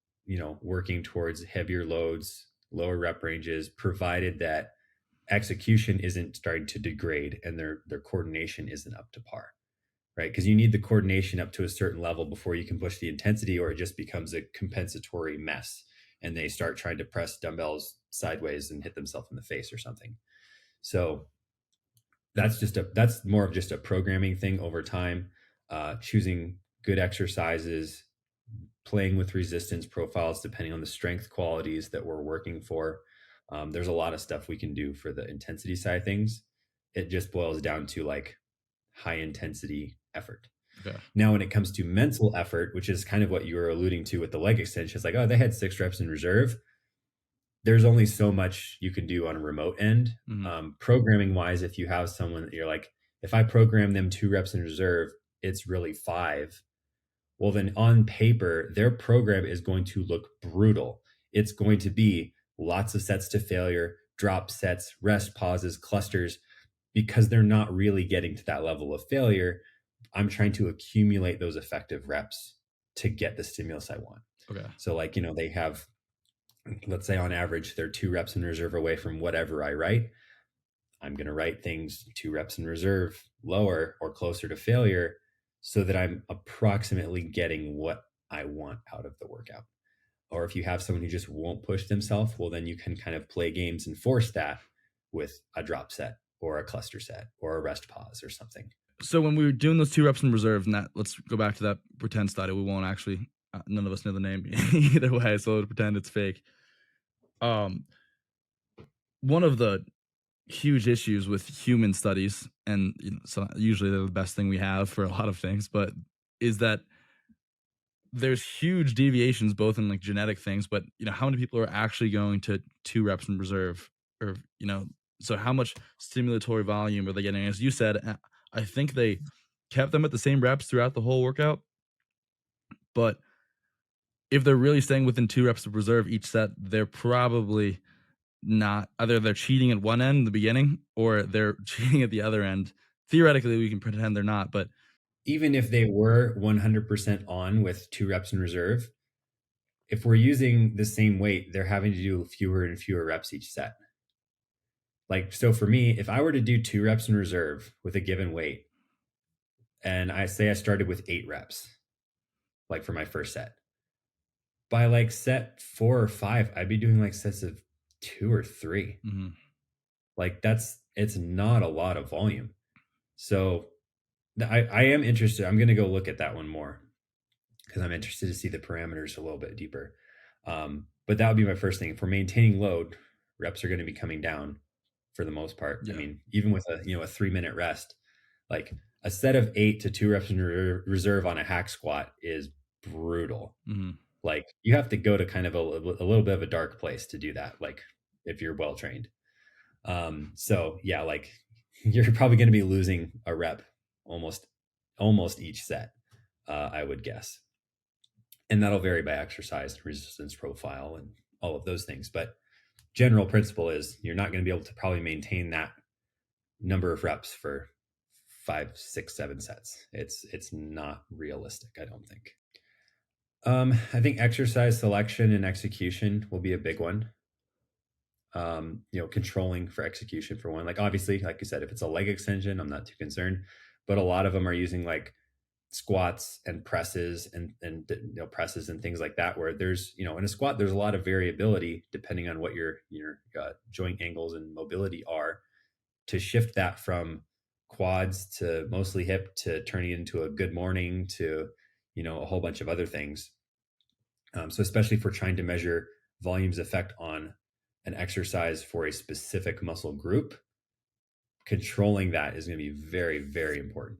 working towards heavier loads, lower rep ranges, provided that execution isn't starting to degrade and their coordination isn't up to par. right? Because you need the coordination up to a certain level before you can push the intensity, or it just becomes a compensatory mess and they start trying to press dumbbells sideways and hit themselves in the face or something. So that's more of just a programming thing over time, choosing good exercises, playing with resistance profiles depending on the strength qualities that we're working for. There's a lot of stuff we can do for the intensity side of things. It just boils down to like high intensity effort.
Okay.
Now, when it comes to mental effort, which is kind of what you were alluding to with the leg extension, it's like, oh, they had 6 reps in reserve. There's only so much you can do on a remote end. Programming wise, if you have someone that you're like, if I program them 2 reps in reserve, it's really 5. Well, then on paper, their program is going to look brutal. It's going to be lots of sets to failure, drop sets, rest pauses, clusters, because they're not really getting to that level of failure. I'm trying to accumulate those effective reps to get the stimulus I want.
Okay.
So like, they have, let's say on average, they're 2 reps in reserve away from whatever I write. I'm going to write things 2 reps in reserve lower or closer to failure so that I'm approximately getting what I want out of the workout. Or if you have someone who just won't push themselves, well, then you can kind of play games and force that with a drop set or a cluster set or a rest pause or something.
So when we were doing those 2 reps in reserve, and that, let's go back to that pretend study. We won't actually, none of us know the name either way, so we'll pretend it's fake. One of the huge issues with human studies, and so usually they're the best thing we have for a lot of things, but is that there's huge deviations both in like genetic things, but how many people are actually going to 2 reps in reserve, or so how much stimulatory volume are they getting? As you said, I think they kept them at the same reps throughout the whole workout, but if they're really staying within 2 reps of reserve each set, they're probably not, either they're cheating at one end in the beginning or they're cheating at the other end. Theoretically, we can pretend they're not, but
even if they were 100% on with 2 reps in reserve, if we're using the same weight, they're having to do fewer and fewer reps each set. Like, so for me, if I were to do 2 reps in reserve with a given weight, and I say I started with 8 reps, like for my first set, by like set 4 or 5, I'd be doing like sets of 2 or 3. Like it's not a lot of volume. So I am interested. I'm going to go look at that one more because I'm interested to see the parameters a little bit deeper. But that would be my first thing. For maintaining load, reps are going to be coming down for the most part.
Yeah.
I mean, even with a 3-minute rest, like a set of 8 to 2 reps in reserve on a hack squat is brutal. Like you have to go to kind of a little bit of a dark place to do that. Like if you're well trained. So yeah, like you're probably going to be losing a rep almost each set, I would guess. And that'll vary by exercise, resistance profile, and all of those things. But general principle is you're not going to be able to probably maintain that number of reps for 5, 6, 7 sets. It's not realistic, I don't think. I think exercise selection and execution will be a big one. Controlling for execution for one. Like obviously, like you said, if it's a leg extension, I'm not too concerned. But a lot of them are using like squats and presses and presses and things like that, where there's in a squat there's a lot of variability depending on what your joint angles and mobility are, to shift that from quads to mostly hip to turning it into a good morning to a whole bunch of other things. So especially if we're trying to measure volume's effect on an exercise for a specific muscle group, controlling that is going to be very, very important.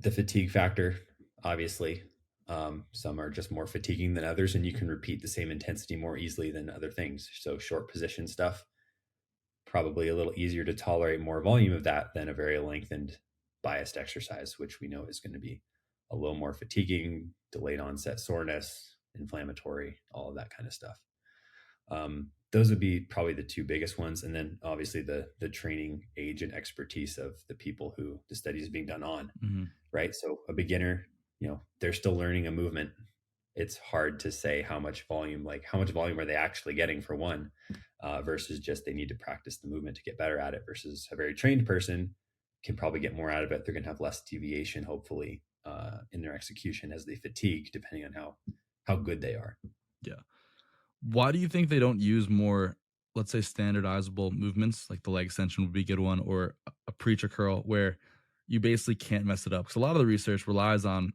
The fatigue factor, obviously, some are just more fatiguing than others, and you can repeat the same intensity more easily than other things. So short position stuff, probably a little easier to tolerate more volume of that than a very lengthened biased exercise, which we know is going to be a little more fatiguing, delayed onset soreness, inflammatory, all of that kind of stuff. Those would be probably the 2 biggest ones. And then obviously the training age and expertise of the people who the study is being done on, right? So a beginner, they're still learning a movement. It's hard to say how much volume are they actually getting for one, versus just they need to practice the movement to get better at it, versus a very trained person can probably get more out of it. They're going to have less deviation, hopefully, in their execution as they fatigue, depending on how good they are.
Yeah. Why do you think they don't use more, let's say, standardizable movements? Like the leg extension would be a good one, or a preacher curl, where you basically can't mess it up. Because a lot of the research relies on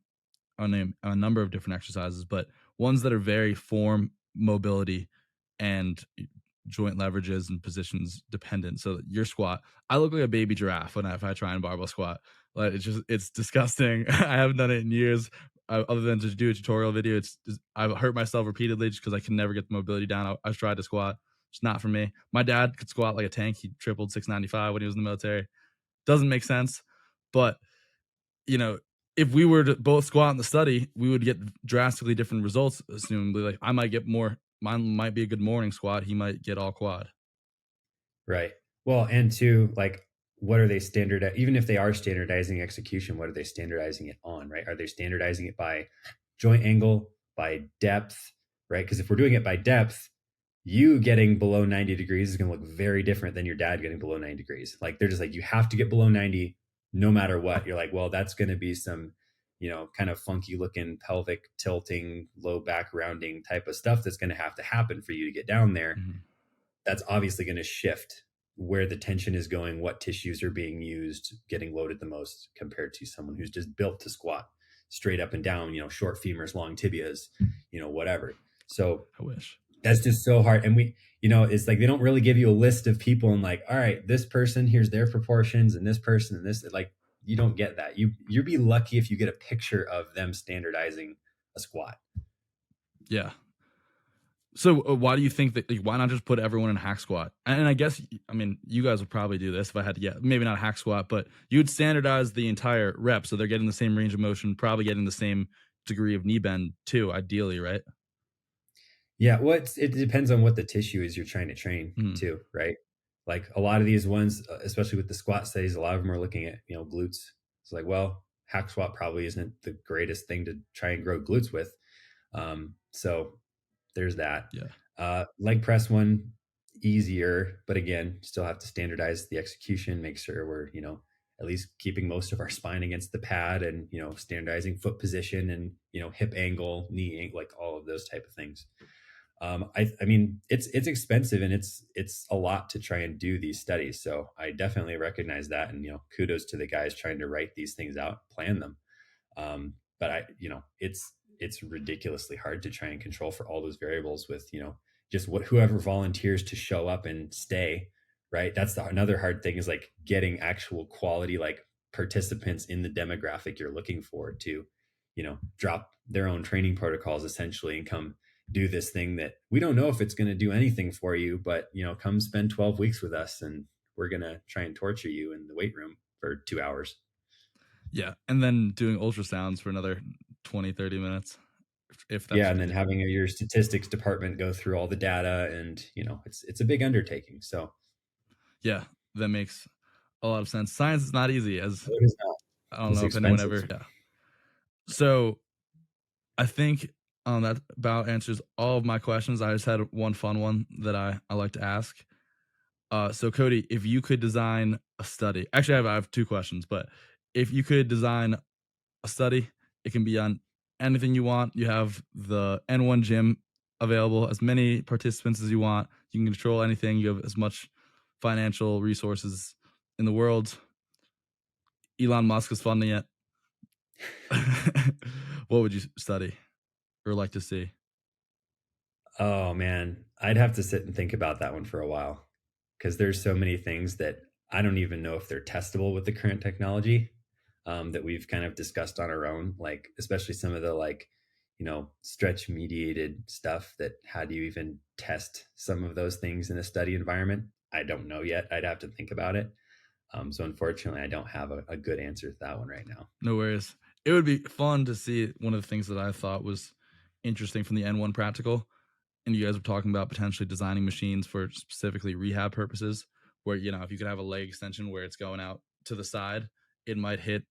a number of different exercises, but ones that are very form, mobility, and joint leverages and positions dependent. So your squat, I look like a baby giraffe if I try and barbell squat. Like it's disgusting. I haven't done it in years. Other than to do a tutorial video, I've hurt myself repeatedly just because I can never get the mobility down. I've tried to squat. It's not for me. My dad could squat like a tank. He tripled 695 when he was in the military. Doesn't make sense, but you know, if we were to both squat in the study, we would get drastically different results. Assumably, like I might get more. Mine might be a good morning squat. He might get all quad.
Right. Well, and two, like, what are they even if they are standardizing execution, what are they standardizing it on, right? Are they standardizing it by joint angle, by depth, right? Because if we're doing it by depth, you getting below 90 degrees is going to look very different than your dad getting below 90 degrees. Like, they're just like, you have to get below 90 no matter what. You're like, well, that's going to be some, kind of funky looking pelvic tilting, low back rounding type of stuff that's going to have to happen for you to get down there.
Mm-hmm.
That's obviously going to shift where the tension is going, what tissues are being used, getting loaded the most compared to someone who's just built to squat straight up and down, short femurs, long tibias, whatever. So
I wish.
That's just so hard. And it's like they don't really give you a list of people and like, all right, this person, here's their proportions, and this person and this, like, you don't get that. You'd be lucky if you get a picture of them standardizing a squat.
Yeah. So why do you think that? Like, why not just put everyone in hack squat? And I guess, I mean, you guys would probably do this if I had to get, maybe not hack squat, but you'd standardize the entire rep so they're getting the same range of motion, probably getting the same degree of knee bend too, ideally, right?
Yeah, well, it depends on what the tissue is you're trying to train too, right? Like a lot of these ones, especially with the squat studies, a lot of them are looking at glutes. It's like, well, hack squat probably isn't the greatest thing to try and grow glutes with. So there's that.
Yeah.
Leg press one, easier, but again, still have to standardize the execution, make sure we're at least keeping most of our spine against the pad, and standardizing foot position and hip angle, knee angle, like all of those type of things. I mean, it's expensive and it's a lot to try and do these studies. So I definitely recognize that, and kudos to the guys trying to write these things out, plan them. But it's ridiculously hard to try and control for all those variables with just whoever volunteers to show up and stay. Right. That's another hard thing, is like getting actual quality like participants in the demographic you're looking for to drop their own training protocols essentially and come do this thing that we don't know if it's going to do anything for you, but come spend 12 weeks with us and we're going to try and torture you in the weight room for 2 hours.
Yeah. And then doing ultrasounds for another 20, 30 minutes. If that's
and then having your statistics department go through all the data, and it's a big undertaking. So
yeah, that makes a lot of sense. Science is not easy, as
it is not.
I don't know if anyone ever. Yeah. So I think that about answers all of my questions. I just had one fun one that I like to ask. So Cody, if you could design a study, actually I have two questions, but if you could design a study, it can be on anything you want. You have the N1 gym available, as many participants as you want. You can control anything. You have as much financial resources in the world. Elon Musk is funding it. What would you study or like to see?
Oh man, I'd have to sit and think about that one for a while, because there's so many things that I don't even know if they're testable with the current technology that we've kind of discussed on our own, like especially some of the stretch mediated stuff, that how do you even test some of those things in a study environment? I don't know yet. I'd have to think about it. So unfortunately, I don't have a good answer to that one right now.
No worries. It would be fun to see. One of the things that I thought was interesting from the N1 practical, and you guys were talking about potentially designing machines for specifically rehab purposes, where, if you could have a leg extension where it's going out to the side, it might hit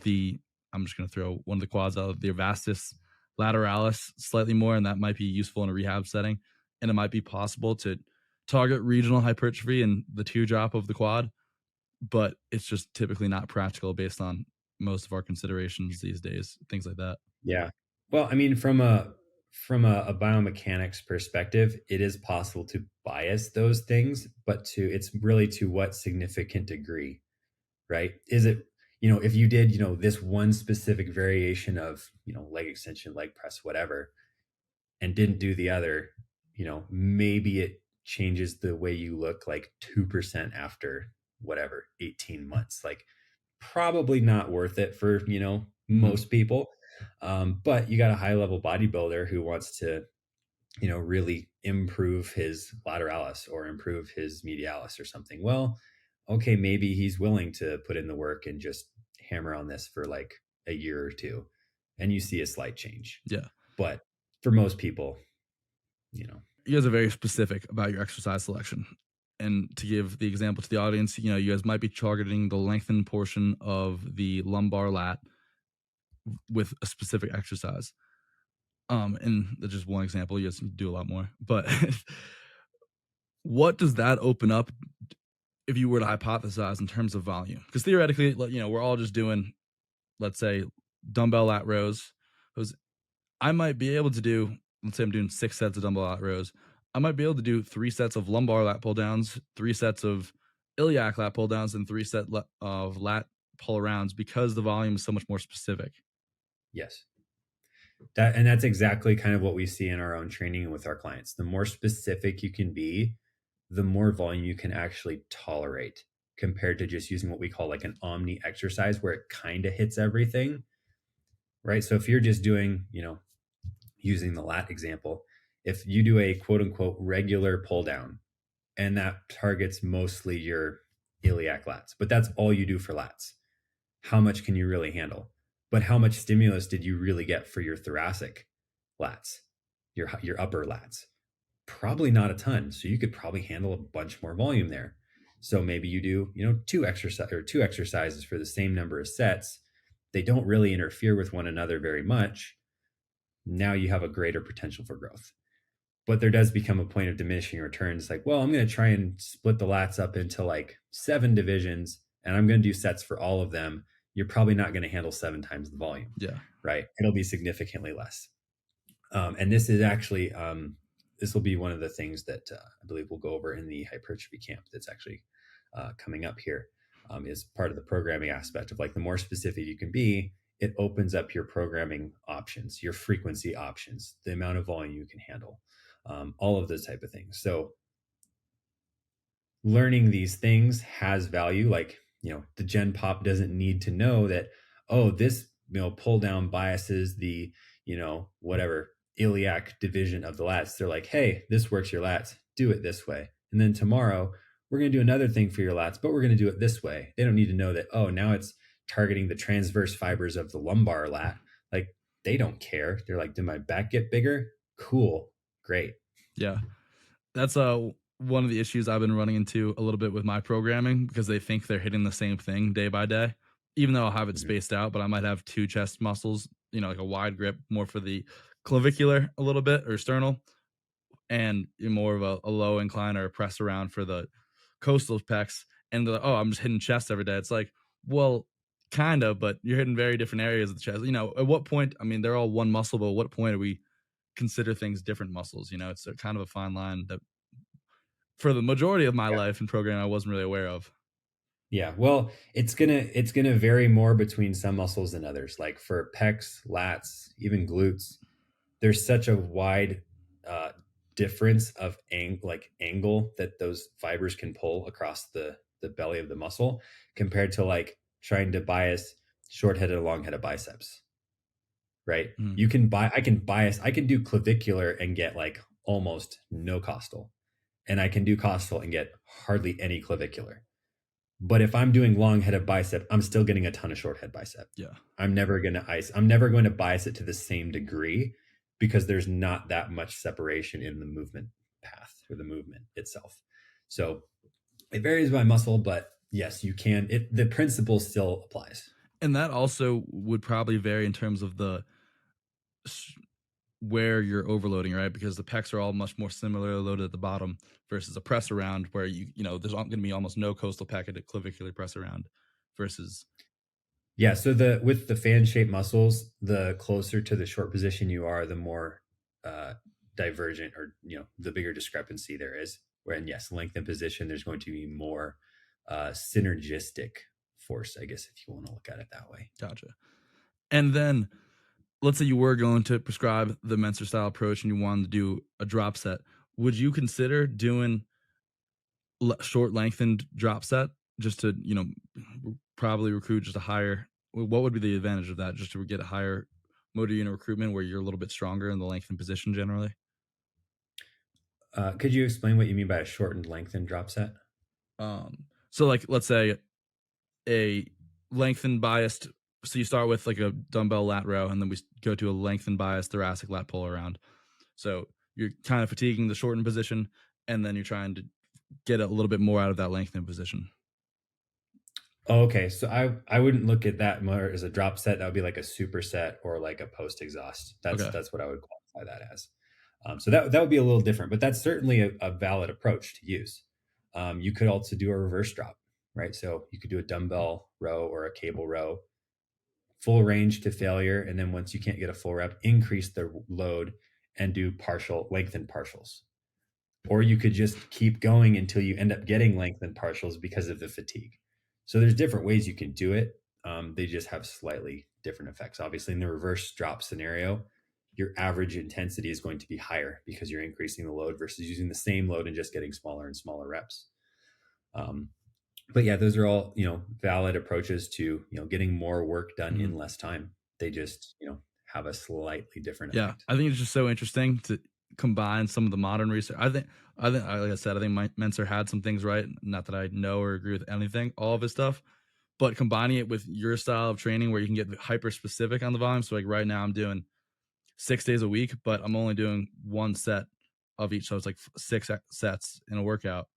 I'm just going to throw one of the quads out, the vastus lateralis slightly more, and that might be useful in a rehab setting. And it might be possible to target regional hypertrophy and the teardrop of the quad but it's just typically not practical based on most of our considerations these days, things like that.
Yeah. Well, I mean, from a biomechanics perspective, it is possible to bias those things, but it's really to what significant degree, right? Is it, if you did, this one specific variation of, leg extension, leg press, whatever, and didn't do the other, maybe it changes the way you look like 2% after whatever, 18 months. Like, probably not worth it for,
Mhm.
most people. But you got a high level bodybuilder who wants to, really improve his lateralis or improve his medialis or something. Well, okay, maybe he's willing to put in the work and just hammer on this for like a year or two, and you see a slight change.
Yeah.
But for most people, you know,
You guys are very specific about your exercise selection. And to give the example to the audience, you guys might be targeting the lengthened portion of the lumbar lat with a specific exercise. And that's just one example. You guys can do a lot more. But what does that open up if you were to hypothesize in terms of volume? Because theoretically, we're all just doing, let's say, dumbbell lat rows. Those I might be able to do, let's say I'm doing 6 sets of dumbbell lat rows. I might be able to do 3 sets of lumbar lat pull downs, 3 sets of iliac lat pull downs, and 3 sets of lat pull arounds because the volume is so much more specific.
yes. That's exactly kind of what we see in our own training and with our clients. The more specific you can be, the more volume you can actually tolerate compared to just using what we call like an omni exercise where it kind of hits everything, right? So if you're just doing, using the lat example, if you do a quote unquote regular pull down and that targets mostly your iliac lats, but that's all you do for lats, how much can you really handle? But how much stimulus did you really get for your thoracic lats, your upper lats? Probably not a ton. So you could probably handle a bunch more volume there. So maybe you do, two exercises for the same number of sets. They don't really interfere with one another very much. Now you have a greater potential for growth. But there does become a point of diminishing returns. Like, well, I'm going to try and split the lats up into like 7 divisions and I'm going to do sets for all of them. You're probably not going to handle 7 times the volume,
Yeah.
right? It'll be significantly less. And this is actually, this will be one of the things that I believe we'll go over in the hypertrophy camp that's actually coming up here, is part of the programming aspect of like the more specific you can be, it opens up your programming options, your frequency options, the amount of volume you can handle, all of those type of things. So learning these things has value. Like, the gen pop doesn't need to know that, oh, this, pull down biases the, whatever iliac division of the lats. They're like, hey, this works your lats, do it this way. And then tomorrow we're going to do another thing for your lats, but we're going to do it this way. They don't need to know that, oh, now it's targeting the transverse fibers of the lumbar lat. Like, they don't care. They're like, did my back get bigger? Cool. Great.
Yeah. That's one of the issues I've been running into a little bit with my programming because they think they're hitting the same thing day by day, even though I'll have it spaced out, but I might have 2 chest muscles, like a wide grip, more for the clavicular a little bit or sternal, and more of a low incline or a press around for the coastal pecs. And they're like, oh, I'm just hitting chest every day. It's like, well, kind of, but you're hitting very different areas of the chest. At what point, I mean, they're all one muscle, but at what point are we consider things different muscles? It's a kind of a fine line that for the majority of my
Yeah.
life in programming, I wasn't really aware of.
Yeah, well, it's gonna vary more between some muscles than others. Like for pecs, lats, even glutes, there's such a wide uh, difference of angle that those fibers can pull across the belly of the muscle compared to like trying to bias short-headed or long-headed biceps, right?
Mm,
I can do clavicular and get like almost no costal, and I can do costal and get hardly any clavicular. But if I'm doing long headed bicep, I'm still getting a ton of short head bicep.
yeah.
I'm never going to I'm never going to bias it to the same degree because there's not that much separation in the movement path or the movement itself. So it varies by muscle, but yes, you can. The principle still applies.
And that also would probably vary in terms of the where you're overloading, right? Because the pecs are all much more similar loaded at the bottom versus a press around where there's going to be almost no coastal pec at a clavicular press around versus.
Yeah, so with the fan shaped muscles, the closer to the short position you are, the more uh, divergent, or the bigger discrepancy there is. When yes, length and position, there's going to be more synergistic force, I guess, if you want to look at it that way.
Gotcha. And then let's say you were going to prescribe the Mentzer style approach and you wanted to do a drop set. Would you consider doing short lengthened drop set just to probably recruit just a higher? What would be the advantage of that, just to get a higher motor unit recruitment where you're a little bit stronger in the lengthened position generally?
Could you explain what you mean by a shortened lengthened drop set?
So like let's say a lengthened biased, so you start with like a dumbbell lat row and then we go to a lengthened biased thoracic lat pull around. So you're kind of fatiguing the shortened position and then you're trying to get a little bit more out of that lengthened position.
Oh, okay, so I wouldn't look at that more as a drop set. That would be like a superset or like a post exhaust.
Okay.
That's what I would qualify that as. So that would be a little different, but that's certainly a valid approach to use. You could also do a reverse drop, right? So you could do a dumbbell row or a cable row, full range to failure, and then once you can't get a full rep, increase the load and do partial lengthened partials. Or you could just keep going until you end up getting lengthened partials because of the fatigue. So there's different ways you can do it. They just have slightly different effects. Obviously, in the reverse drop scenario, your average intensity is going to be higher because you're increasing the load versus using the same load and just getting smaller and smaller reps. But yeah, those are all valid approaches to getting more work done in less time. They just have a slightly different effect.
I think it's just so interesting to combine some of the modern research. I think like I said, I think Mike Mentzer had some things right. Not that I know or agree with anything, all of his stuff, but combining it with your style of training where you can get hyper specific on the volume. So like right now I'm doing 6 days a week, but I'm only doing one set of each. So it's like 6 sets in a workout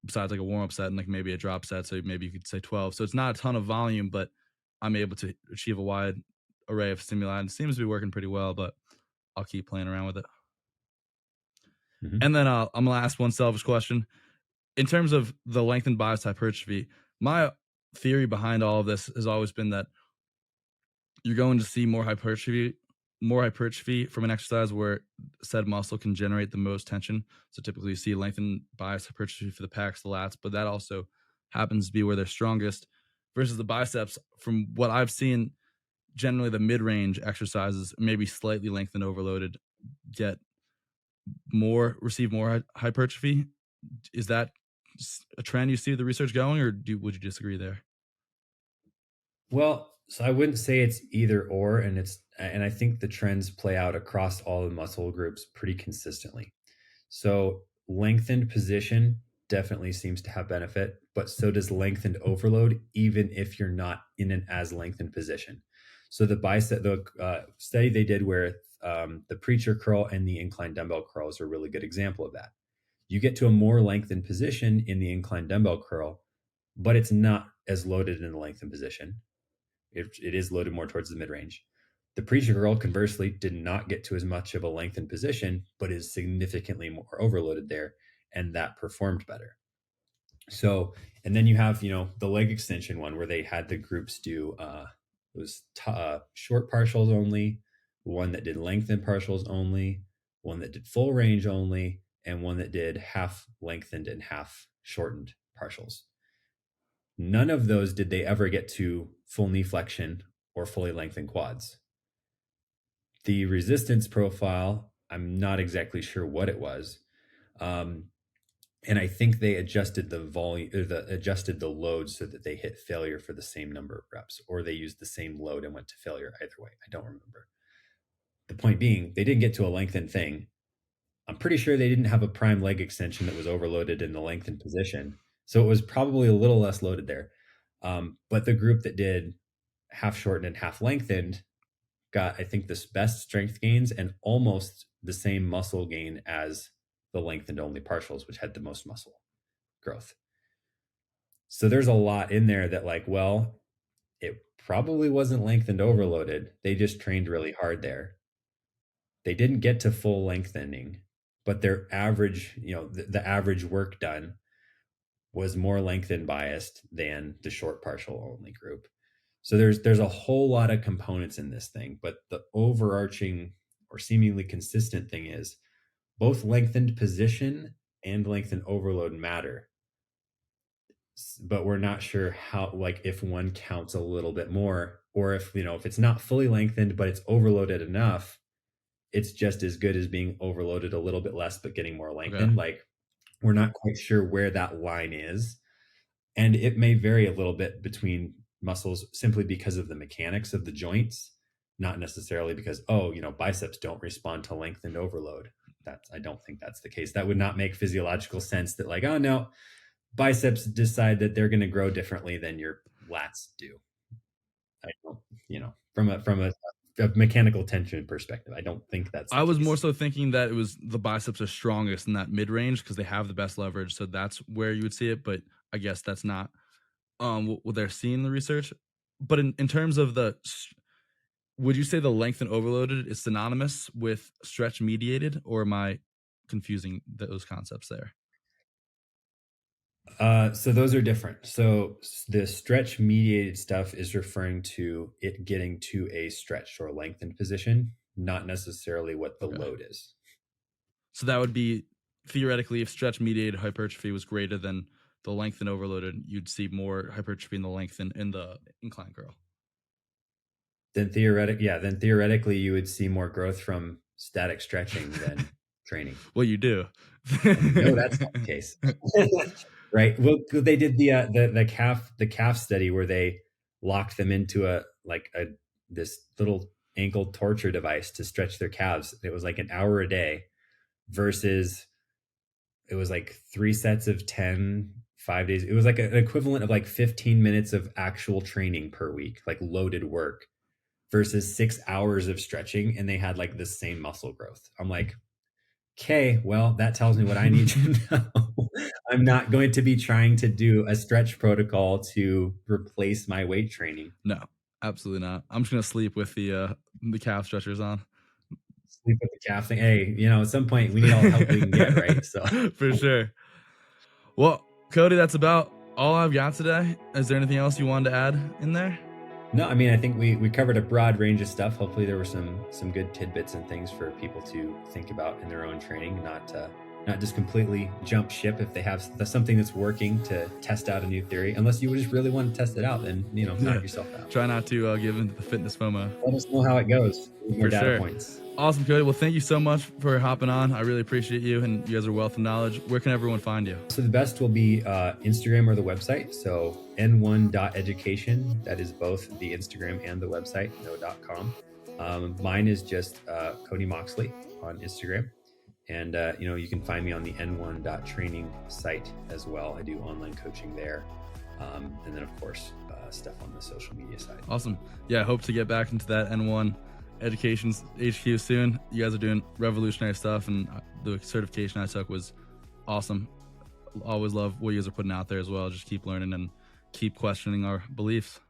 besides like a warm up set and like maybe a drop set. So maybe you could say 12. So it's not a ton of volume, but I'm able to achieve a wide array of stimuli and it seems to be working pretty well, but I'll keep playing around with it.
Mm-hmm.
And then I'm going to ask one selfish question. In terms of the lengthened bias hypertrophy, my theory behind all of this has always been that you're going to see more hypertrophy from an exercise where said muscle can generate the most tension. So typically you see lengthened bias hypertrophy for the pecs, the lats, but that also happens to be where they're strongest versus the biceps. From what I've seen, generally the mid-range exercises, maybe slightly lengthened overloaded, receive more hypertrophy. Is that a trend you see the research going, or would you disagree there?
Well, so I wouldn't say it's either or, and I think the trends play out across all the muscle groups pretty consistently. So lengthened position definitely seems to have benefit, but so does lengthened overload, even if you're not in an as lengthened position. So the study they did where the preacher curl and the incline dumbbell curls are a really good example of that. You get to a more lengthened position in the incline dumbbell curl, but it's not as loaded in the lengthened position. It is loaded more towards the mid range. The preacher curl, conversely, did not get to as much of a lengthened position, but is significantly more overloaded there, and that performed better. So, and then you have the leg extension one where they had the groups do it was short partials only, one that did lengthened partials only, one that did full range only, and one that did half lengthened and half shortened partials. None of those did they ever get to full knee flexion or fully lengthened quads. The resistance profile, I'm not exactly sure what it was. And I think they adjusted the volume, adjusted the load so that they hit failure for the same number of reps, or they used the same load and went to failure. Either way, I don't remember. The point being, they didn't get to a lengthened thing. I'm pretty sure they didn't have a prime leg extension that was overloaded in the lengthened position. So it was probably a little less loaded there. But the group that did half shortened and half lengthened got, I think, the best strength gains and almost the same muscle gain as the lengthened only partials, which had the most muscle growth. So there's a lot in there that it probably wasn't lengthened overloaded. They just trained really hard there. they didn't get to full lengthening, but their average, the average work done was more lengthen biased than the short partial only group. So there's a whole lot of components in this thing, but the overarching or seemingly consistent thing is both lengthened position and lengthened overload matter. But we're not sure how, like, if one counts a little bit more, or if it's not fully lengthened but it's overloaded enough, it's just as good as being overloaded a little bit less but getting more lengthened.
Okay.
Like, we're not quite sure where that line is, and it may vary a little bit between muscles simply because of the mechanics of the joints, not necessarily because biceps don't respond to lengthened overload. I don't think that's the case. That would not make physiological sense, that like, oh no, biceps decide that they're going to grow differently than your lats do. I don't, from a mechanical tension perspective, I don't think that's the
I was
case.
more so thinking that it was the biceps are strongest in that mid range because they have the best leverage, so that's where you would see it. But I guess that's not what they're seeing in the research. But in terms of would you say the lengthen overloaded is synonymous with stretch mediated, or am I confusing those concepts there?
So those are different. So the stretch mediated stuff is referring to it getting to a stretched or lengthened position, not necessarily what the
Okay.
load is.
So that would be theoretically, if stretch mediated hypertrophy was greater than the lengthen overloaded, you'd see more hypertrophy in the lengthen in the incline curl.
Then theoretically you would see more growth from static stretching than training.
Well, you do.
No, that's not the case. Right. Well, they did the calf study where they locked them into this little ankle torture device to stretch their calves. It was like an hour a day versus it was like 3 sets of 10, 5 days. It was like an equivalent of like 15 minutes of actual training per week, like loaded work, versus 6 hours of stretching, and they had like the same muscle growth. I'm like, okay, well, that tells me what I need to know. I'm not going to be trying to do a stretch protocol to replace my weight training.
No, absolutely not. I'm just gonna sleep with the calf stretchers on.
Sleep with the calf thing. Hey, at some point we need all the help we can get, right? So
For sure. Well, Cody, that's about all I've got today. Is there anything else you wanted to add in there?
no, I mean, I think we covered a broad range of stuff. Hopefully there were some good tidbits and things for people to think about in their own training, not just completely jump ship if they have something that's working to test out a new theory. Unless you just really want to test it out, then knock yourself out.
Try not to give into the fitness FOMO.
Let us know how it goes. More
For
data
sure.
points.
Awesome, Cody. Well, thank you so much for hopping on. I really appreciate you, and you guys are a wealth of knowledge. Where can everyone find you?
So the best will be Instagram or the website. So n1.education. That is both the Instagram and the website, no.com. Mine is just Cody Moxley on Instagram. And, you can find me on the n1.training site as well. I do online coaching there. And then, of course, stuff on the social media side.
Awesome. Yeah, I hope to get back into that N1 Education's HQ soon. You guys are doing revolutionary stuff, and the certification I took was awesome. Always love what you guys are putting out there as well. Just keep learning and keep questioning our beliefs.